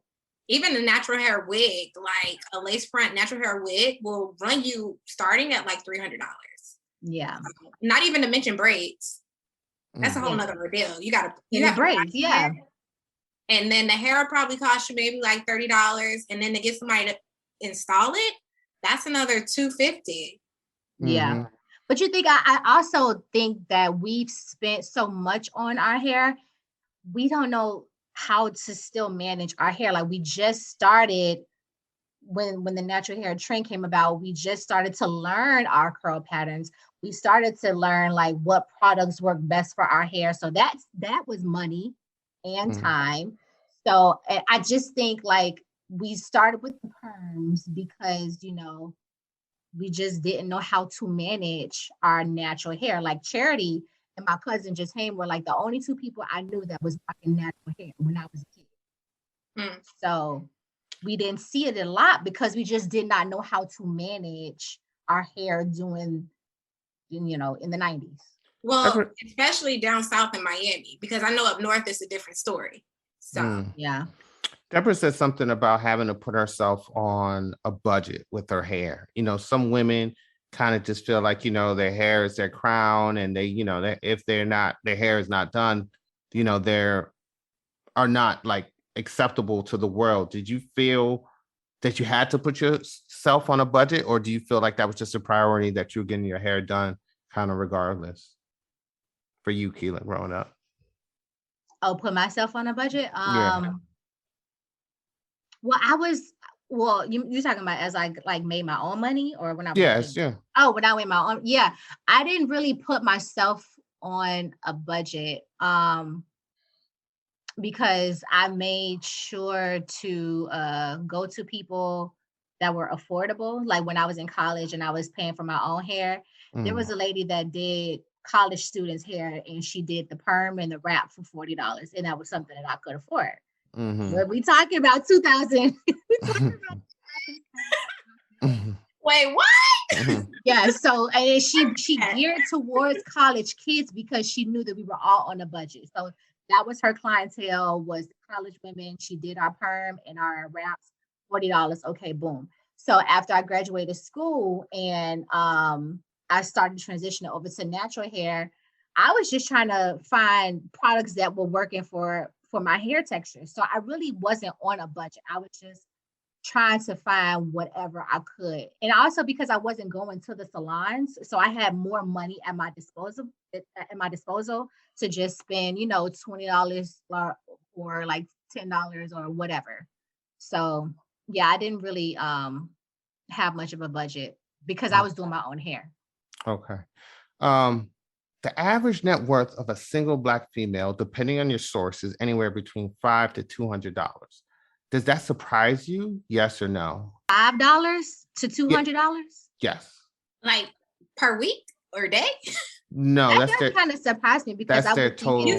even a natural hair wig, like a lace front natural hair wig, will run you starting at like $300. Yeah. Not even to mention braids. That's a whole nother ordeal. You have braids, yeah. And then the hair will probably cost you maybe like $30. And then to get somebody to install it, that's another $250. Yeah. But you think, I also think that we've spent so much on our hair, we don't know how to still manage our hair. Like, we just started, when the natural hair trend came about, we just started to learn our curl patterns. We started to learn like what products work best for our hair. So that was money and time. So I just think, like, we started with the perms because, we just didn't know how to manage our natural hair. Like, Charity and my cousin just Haim were like the only two people I knew that was rocking natural hair when I was a kid. So we didn't see it a lot because we just did not know how to manage our hair in the 90s. Well, especially down south in Miami, because I know up north it's a different story. So yeah. Deborah said something about having to put herself on a budget with her hair. Some women kind of just feel like, their hair is their crown, and they, if their hair is not done, they are not like acceptable to the world. Did you feel that you had to put yourself on a budget, or do you feel like that was just a priority that you were getting your hair done kind of regardless for you, Keelan, growing up? Oh, put myself on a budget? Yeah. Well, you're talking about as I like made my own money, or when I was Yes, yeah. Oh, when I made my own, yeah. I didn't really put myself on a budget because I made sure to go to people that were affordable. Like, when I was in college and I was paying for my own hair, there was a lady that did college students' hair, and she did the perm and the wrap for $40, and that was something that I could afford. But we talking about 2000. Wait, what? Yeah. So, and she geared towards college kids because she knew that we were all on a budget. So that was her clientele, was college women. She did our perm and our wraps, $40. Okay, boom. So after I graduated school and I started transitioning over to natural hair, I was just trying to find products that were working for my hair texture. So I really wasn't on a budget. I was just trying to find whatever I could. And also because I wasn't going to the salons, so I had more money at my disposal to just spend, $20 or like $10 or whatever. So yeah, I didn't really have much of a budget because I was doing my own hair. Okay. The average net worth of a single Black female, depending on your source, is anywhere between $500 to $200. Does that surprise you? Yes or no? $5 to $200? Yes. Like per week or day? No, that kind of surprised me because that's their total. You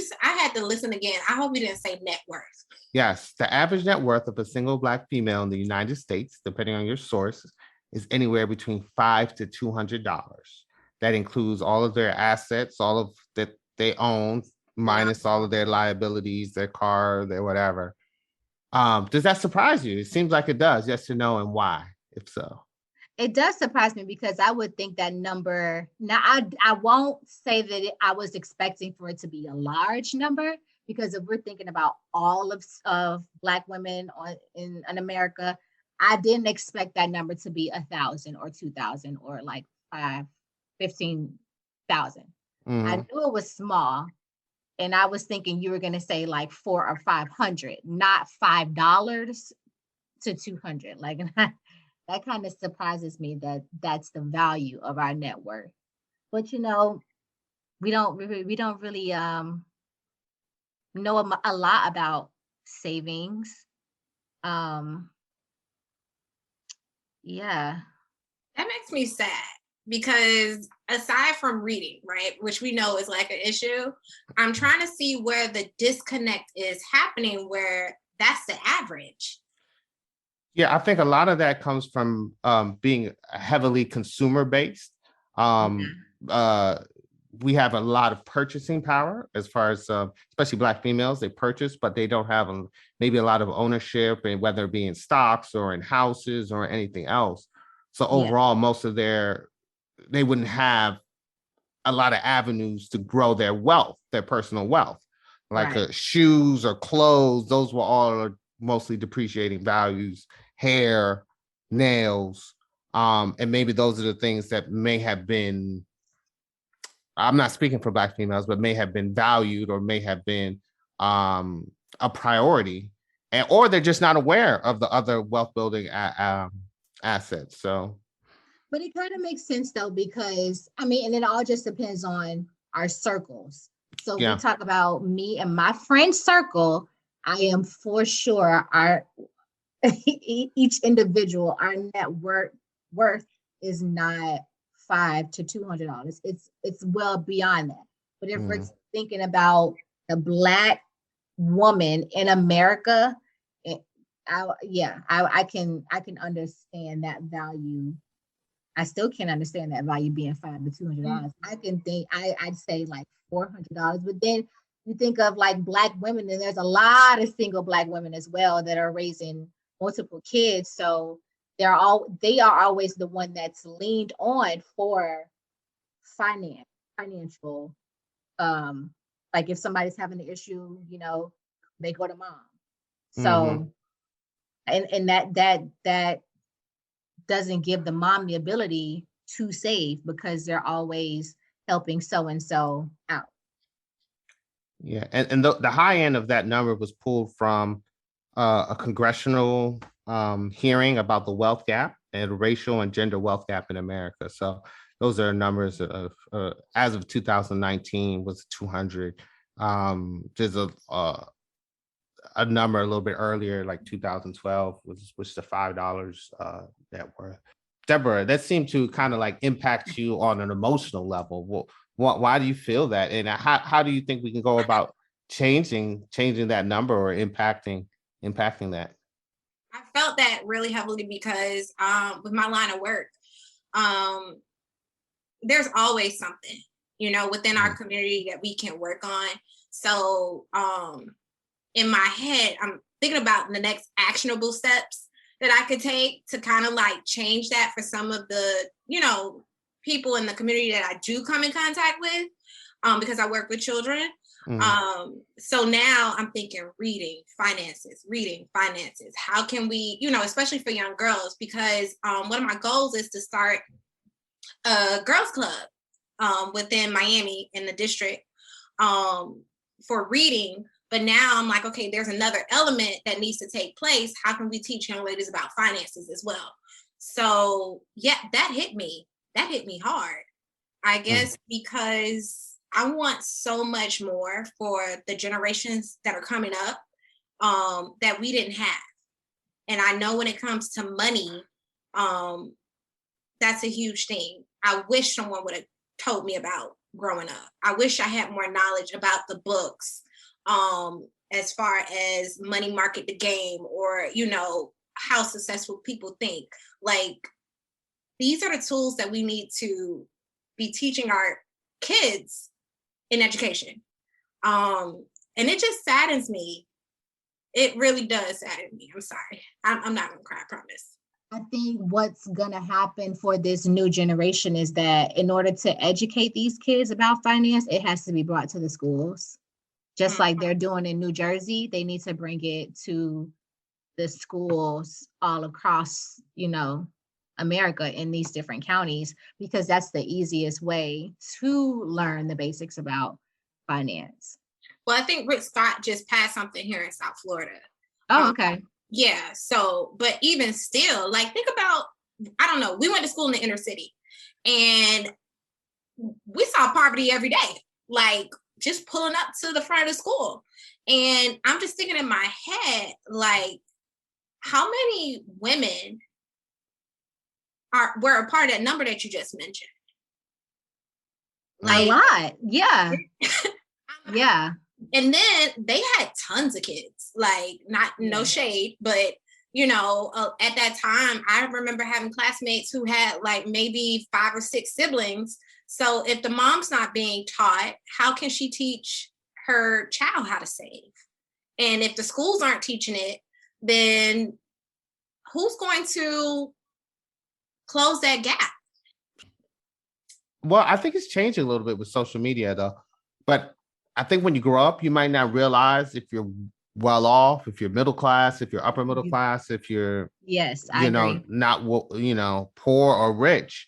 said I had to listen again. I hope you didn't say net worth. Yes, the average net worth of a single Black female in the United States, depending on your source, is anywhere between $500 to $200. That includes all of their assets, all of that they own, minus all of their liabilities, their car, their whatever. Does that surprise you? It seems like it does. Yes or no, and why, if so? It does surprise me because I would think that number. Now, I won't say that I was expecting for it to be a large number, because if we're thinking about all of Black women in America, I didn't expect that number to be 1,000 or 2,000 or like 15,000. I knew it was small, and I was thinking you were going to say like 400 or 500, not $5 to 200. Like that kind of surprises me that that's the value of our net worth. But we don't really know a lot about savings. Yeah. That makes me sad because aside from reading, right, which we know is like an issue, I'm trying to see where the disconnect is happening, where that's the average. Yeah, I think a lot of that comes from being heavily consumer based. We have a lot of purchasing power as far as especially Black females. They purchase, but they don't have maybe a lot of ownership, and whether it be in stocks or in houses or anything else. So overall, most of they wouldn't have a lot of avenues to grow their wealth, their personal wealth, like shoes or clothes. Those were all mostly depreciating values, hair, nails. And maybe those are the things that may have been, I'm not speaking for Black females, but may have been valued or may have been a priority, or they're just not aware of the other wealth building assets. So, but it kind of makes sense though, because and it all just depends on our circles. So we talk about me and my friend circle. I am for sure each individual, our net worth is not $500 to $200. It's well beyond that. But if we're thinking about the Black woman in America, I can understand that value. I still can't understand that value being $500 to $200. I can think I'd say like $400. But then you think of like Black women, and there's a lot of single Black women as well that are raising multiple kids. So they are always the one that's leaned on for financial. Like if somebody's having an issue, they go to mom. So, and that doesn't give the mom the ability to save because they're always helping so-and-so out. Yeah, and the high end of that number was pulled from a congressional hearing about the wealth gap and racial and gender wealth gap in America. So those are numbers of as of 2019 was 200. There's a number a little bit earlier, like 2012, was the $5 net worth. Deborah, that seemed to kind of like impact you on an emotional level. Well, why do you feel that, and how do you think we can go about changing that number or impacting that? I felt that really heavily because with my line of work, there's always something, within our community that we can work on. So in my head, I'm thinking about the next actionable steps that I could take to kind of like change that for some of the, people in the community that I do come in contact with, because I work with children. So now I'm thinking reading finances. How can we, especially for young girls, because one of my goals is to start a girls club within Miami in the district for reading. But now I'm like, okay, there's another element that needs to take place. How can we teach young ladies about finances as well? So yeah, that hit me hard, I guess, because I want so much more for the generations that are coming up that we didn't have. And I know when it comes to money, that's a huge thing. I wish someone would have told me about growing up. I wish I had more knowledge about the books, as far as money market the game, or, how successful people think. Like, these are the tools that we need to be teaching our kids in education. And it just saddens me. It really does sadden me. I'm sorry. I'm not gonna cry, I promise. I think what's gonna happen for this new generation is that in order to educate these kids about finance, it has to be brought to the schools. Just like they're doing in New Jersey, they need to bring it to the schools all across, America in these different counties, because that's the easiest way to learn the basics about finance. Well, I think Rick Scott just passed something here in South Florida. Oh, okay. Yeah. So, but even still, like, think about, I don't know, we went to school in the inner city and we saw poverty every day, like just pulling up to the front of the school. And I'm just thinking in my head, like, how many women were a part of that number that you just mentioned? Like, a lot. Yeah. Yeah. And then they had tons of kids, like no shade, but at that time, I remember having classmates who had like maybe 5 or 6 siblings. So if the mom's not being taught, how can she teach her child how to save? And if the schools aren't teaching it, then who's going to close that gap? Well, I think it's changing a little bit with social media, though. But I think when you grow up, you might not realize if you're well off, if you're middle class, if you're upper middle class, if you're, I agree. not, poor or rich.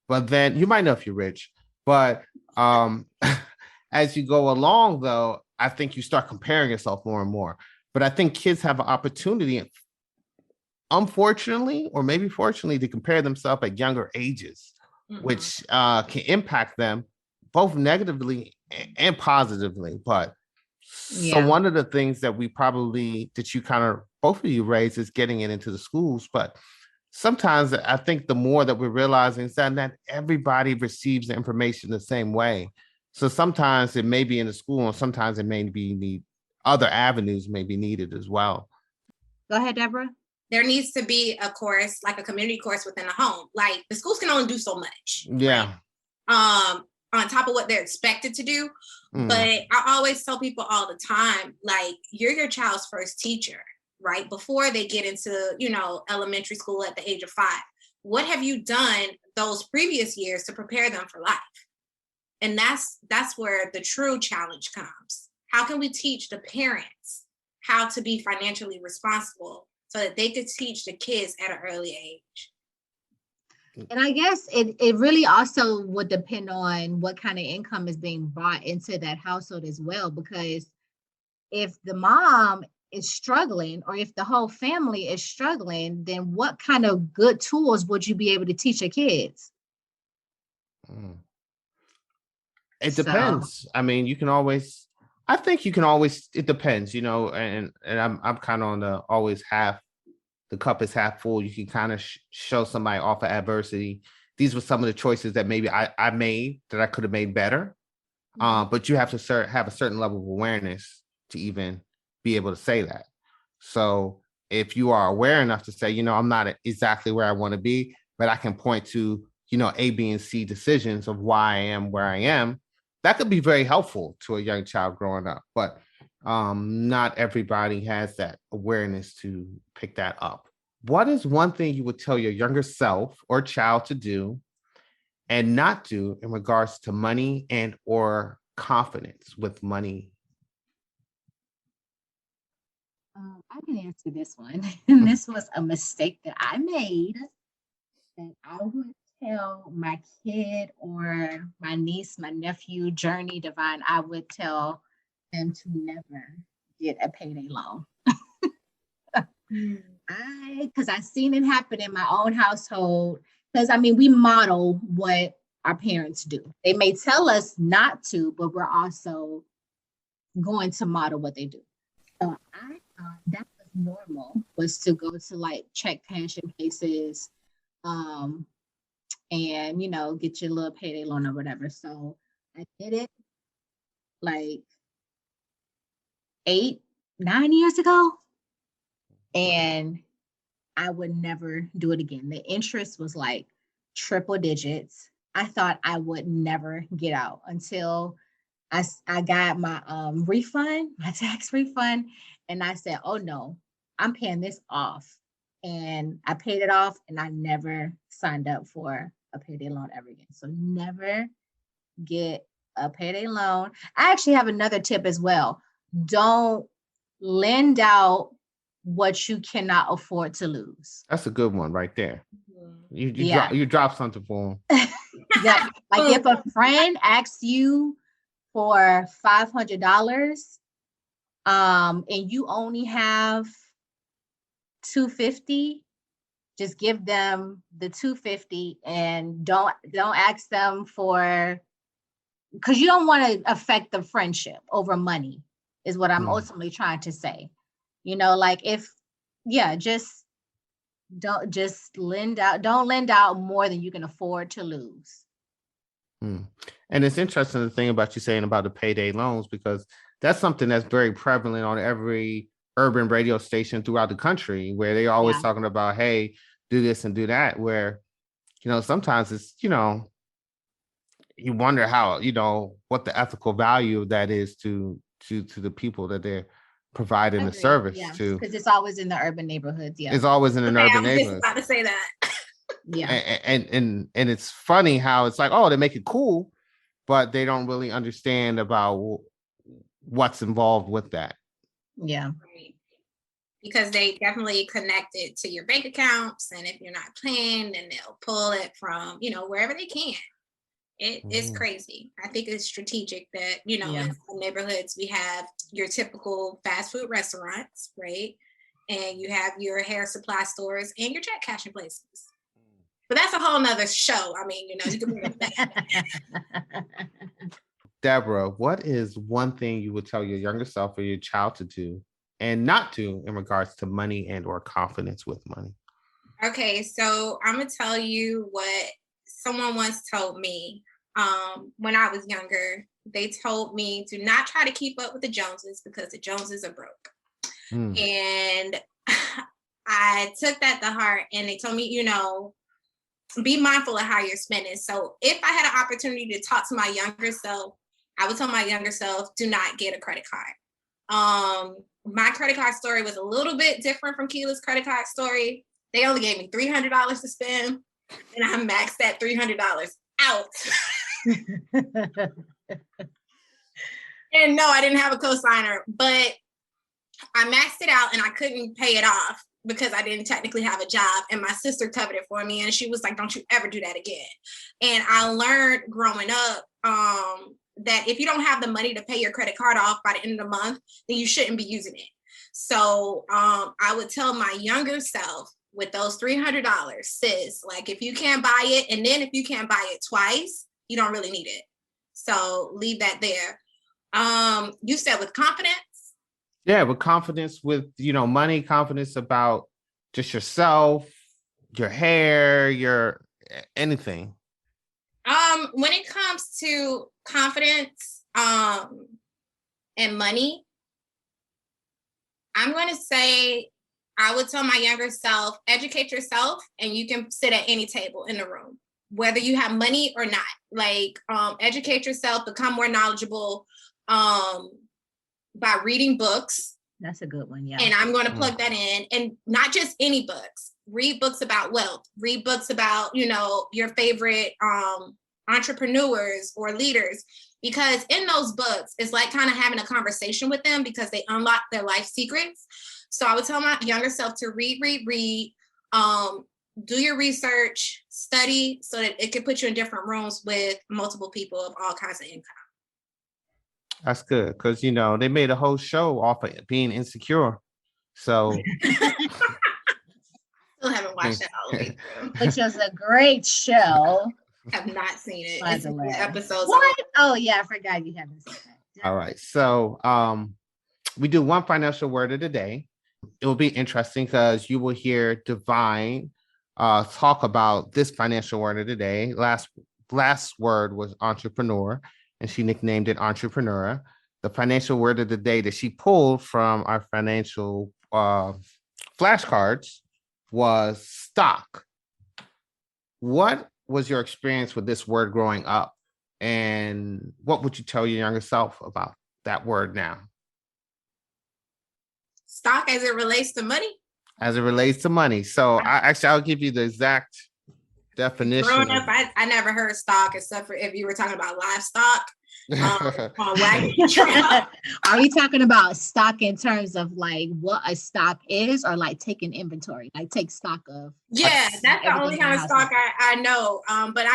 But then you might know if you're rich. But as you go along, though, I think you start comparing yourself more and more. But I think kids have an opportunity, unfortunately, or maybe fortunately, to compare themselves at younger ages, which can impact them both negatively and positively. But so one of the things that you kind of, both of you raised, is getting it into the schools. But sometimes I think the more that we're realizing is that not everybody receives the information the same way. So sometimes it may be in the school, and sometimes it may be other avenues may be needed as well. Go ahead, Deborah. There needs to be a course, like a community course within the home. Like, the schools can only do so much. Yeah. Right? On top of what they're expected to do. But I always tell people all the time, like, you're your child's first teacher, right? Before they get into, elementary school at the age of 5. What have you done those previous years to prepare them for life? And that's where the true challenge comes. How can we teach the parents how to be financially responsible so that they could teach the kids at an early age? And I guess it really also would depend on what kind of income is being brought into that household as well. Because if the mom is struggling, or if the whole family is struggling, then what kind of good tools would you be able to teach your kids? It depends. I mean, it depends, and I'm kind of on the always the cup is half full. You can kind of show somebody off of adversity. These were some of the choices that maybe I made that I could have made better. But you have to have a certain level of awareness to even be able to say that. So if you are aware enough to say, I'm not exactly where I want to be, but I can point to, A, B, and C decisions of why I am where I am, that could be very helpful to a young child growing up. But not everybody has that awareness to pick that up. What is one thing you would tell your younger self or child to do and not do in regards to money and or confidence with money? I can answer this one. And this was a mistake that I made, that I would tell my kid or my niece, my nephew, Journey, Divine, I would tell them to never get a payday loan. Because I've seen it happen in my own household. Because we model what our parents do. They may tell us not to, but we're also going to model what they do. So I thought that was normal, was to go to like check cashing places, and get your little payday loan or whatever. So I did it like 8-9 years ago, and I would never do it again. The interest was like triple digits. I thought I would never get out until I got my refund, my tax refund, and I said, oh no, I'm paying this off. And I paid it off, and I never signed up for a payday loan ever again. So never get a payday loan. I actually have another tip as well. Don't lend out what you cannot afford to lose. That's a good one right there. You Yeah. drop something for them. That, like if a friend asks you for $500, and you only have $250, just give them the $250 and don't ask them for, because you don't want to affect the friendship over money, is what I'm ultimately trying to say. You know, like just don't lend out more than you can afford to lose. And it's interesting the thing about you saying about the payday loans, because that's something that's very prevalent on every urban radio station throughout the country, where they're always talking about, hey, do this and do that, where, you know, sometimes it's, you know, you wonder how, you know, what the ethical value of that is to the people that they're providing the service to. Because it's always in the urban neighborhoods. Yeah, it's always in an urban neighborhood. I was just about to say that. Yeah, and it's funny how it's like, oh, they make it cool, but they don't really understand about what's involved with that. Yeah. Because they definitely connect it to your bank accounts, and if you're not paying, then they'll pull it from, you know, wherever they can. It's crazy. I think it's strategic that, you know, in some neighborhoods we have your typical fast food restaurants, right? And you have your hair supply stores and your check cashing places. But that's a whole nother show. I mean, you know, you can bring it back. Deborah, what is one thing you would tell your younger self or your child to do and not do in regards to money and or confidence with money? Okay, so I'm gonna tell you what someone once told me when I was younger. They told me to not try to keep up with the Joneses because the Joneses are broke. And I took that to heart, and they told me, you know, be mindful of how you're spending. So if I had an opportunity to talk to my younger self, I would tell my younger self, do not get a credit card. My credit card story was a little bit different from Keela's credit card story. They only gave me $300 to spend, and I maxed that $300 out. And no, I didn't have a cosigner, but I maxed it out and I couldn't pay it off because I didn't technically have a job, and my sister covered it for me, and she was like, don't you ever do that again. And I learned growing up that if you don't have the money to pay your credit card off by the end of the month, then you shouldn't be using it. So I would tell my younger self, with those $300, sis, like if you can't buy it, and then if you can't buy it twice, you don't really need it. So leave that there. You said with confidence? Yeah, with confidence with, you know, money, confidence about just yourself, your hair, your anything. When it comes to confidence and money, I'm going to say I would tell my younger self, educate yourself, and you can sit at any table in the room, whether you have money or not. Like, educate yourself, become more knowledgeable by reading books. That's a good one, yeah. And I'm going to plug that in, and not just any books. Read books about wealth. Read books about, you know, your favorite entrepreneurs or leaders, because in those books, it's like kind of having a conversation with them because they unlock their life secrets. So I would tell my younger self to read, do your research, study, so that it can put you in different rooms with multiple people of all kinds of income. That's good, because, you know, they made a whole show off of being insecure. So Still haven't watched that all the way through. Which was a great show. Have not seen it. By It's the way. episodes. What? Oh yeah, I forgot you haven't seen that. All right. So we do one financial word of the day. It will be interesting because you will hear Divine talk about this financial word of the day. Last word was entrepreneur, and she nicknamed it entrepreneur. The financial word of the day that she pulled from our financial flashcards was stock. What was your experience with this word growing up, and what would you tell your younger self about that word now? Stock as it relates to money? As it relates to money. So I'll give you the exact definition. Growing up, I never heard stock except for if you were talking about livestock. On wagon trail. Are you talking about stock in terms of like what a stock is, or like taking inventory, like take stock of? Yeah, that's the only kind of stock I know. But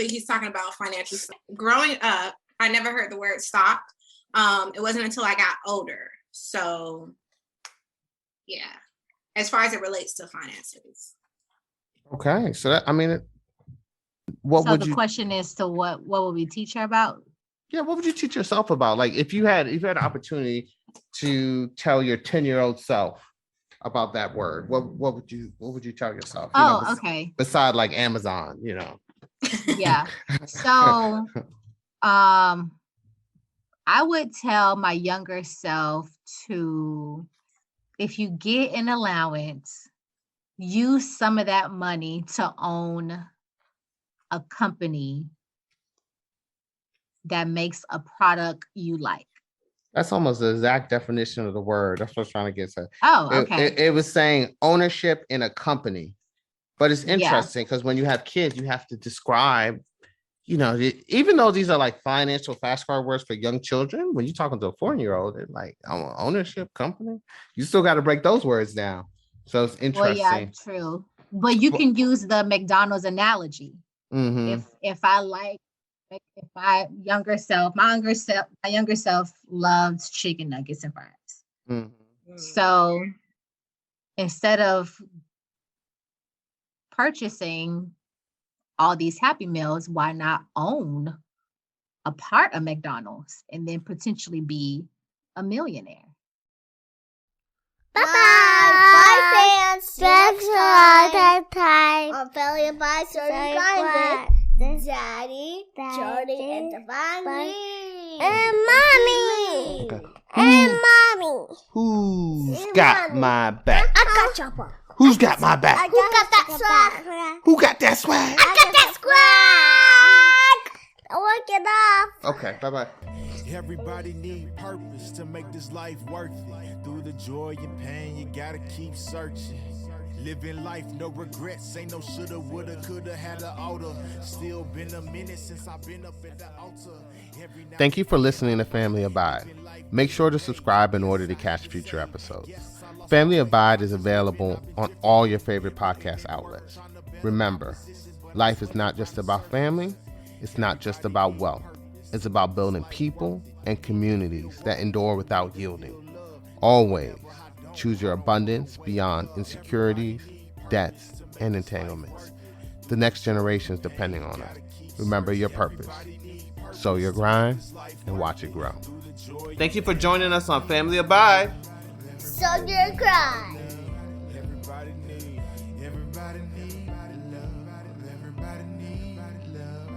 he's talking about financial stock. Growing up, I never heard the word stock. It wasn't until I got older. So yeah, as far as it relates to finances. Okay, so that, I mean, the question is to what would we teach her about? Yeah, what would you teach yourself about? Like, if you had an opportunity to tell your 10-year-old self about that word, what would you tell yourself? Okay. Beside like Amazon, Yeah. So, I would tell my younger self to, if you get an allowance, use some of that money to own a company that makes a product you like. That's almost the exact definition of the word. That's what I was trying to get to. Oh, okay. It was saying ownership in a company. But it's interesting because when you have kids, you have to describe, even though these are like financial flashcard words for young children, when you're talking to a 4-year-old, they're like, ownership company. You still got to break those words down. So it's interesting. Well, yeah, true. But you can use the McDonald's analogy. Mm-hmm. If my younger self loves chicken nuggets and fries. Mm-hmm. So instead of purchasing all these Happy Meals, why not own a part of McDonald's and then potentially be a millionaire? Bye-bye. Bye, fans. Thanks for all the time. On Failure by Certain Kind with Daddy, Jody, and Devani. And Mommy. Okay. And Mommy. Who's got my back? I got your back. Who's got my back? Who got that swag? Who got that swag? I got that swag. Work it off. Okay, bye-bye. Everybody need purpose to make this life worth it. Through the joy and pain, you gotta keep searching. Living life, no regrets. Ain't no shoulda, woulda, coulda, had an altar. Still been a minute since I've been up at the altar. Thank you for listening to Family Abide. Make sure to subscribe in order to catch future episodes. Family Abide is available on all your favorite podcast outlets. Remember, life is not just about family. It's not just about wealth. It's about building people and communities that endure without yielding. Always choose your abundance beyond insecurities, debts, and entanglements. The next generation is depending on us. Remember your purpose. Sow your grind and watch it grow. Thank you for joining us on Family Abide. Sow your grind. Everybody need love. Everybody need love.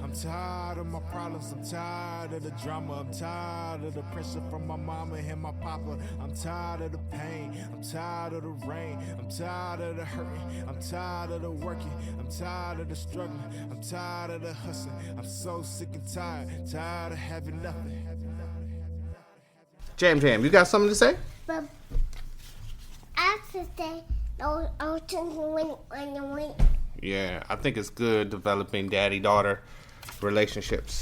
I'm tired of my problems. I'm tired of the drama. I'm tired of the pressure from my mama and my papa. I'm tired of the pain. I'm tired of the rain. I'm tired of the hurting. I'm tired of the working. I'm tired of the struggling. I'm tired of the hustling. I'm so sick and tired of having nothing. Jam, you got something to say? But after that, I'll turn when you win. Yeah, I think it's good developing daddy-daughter relationships.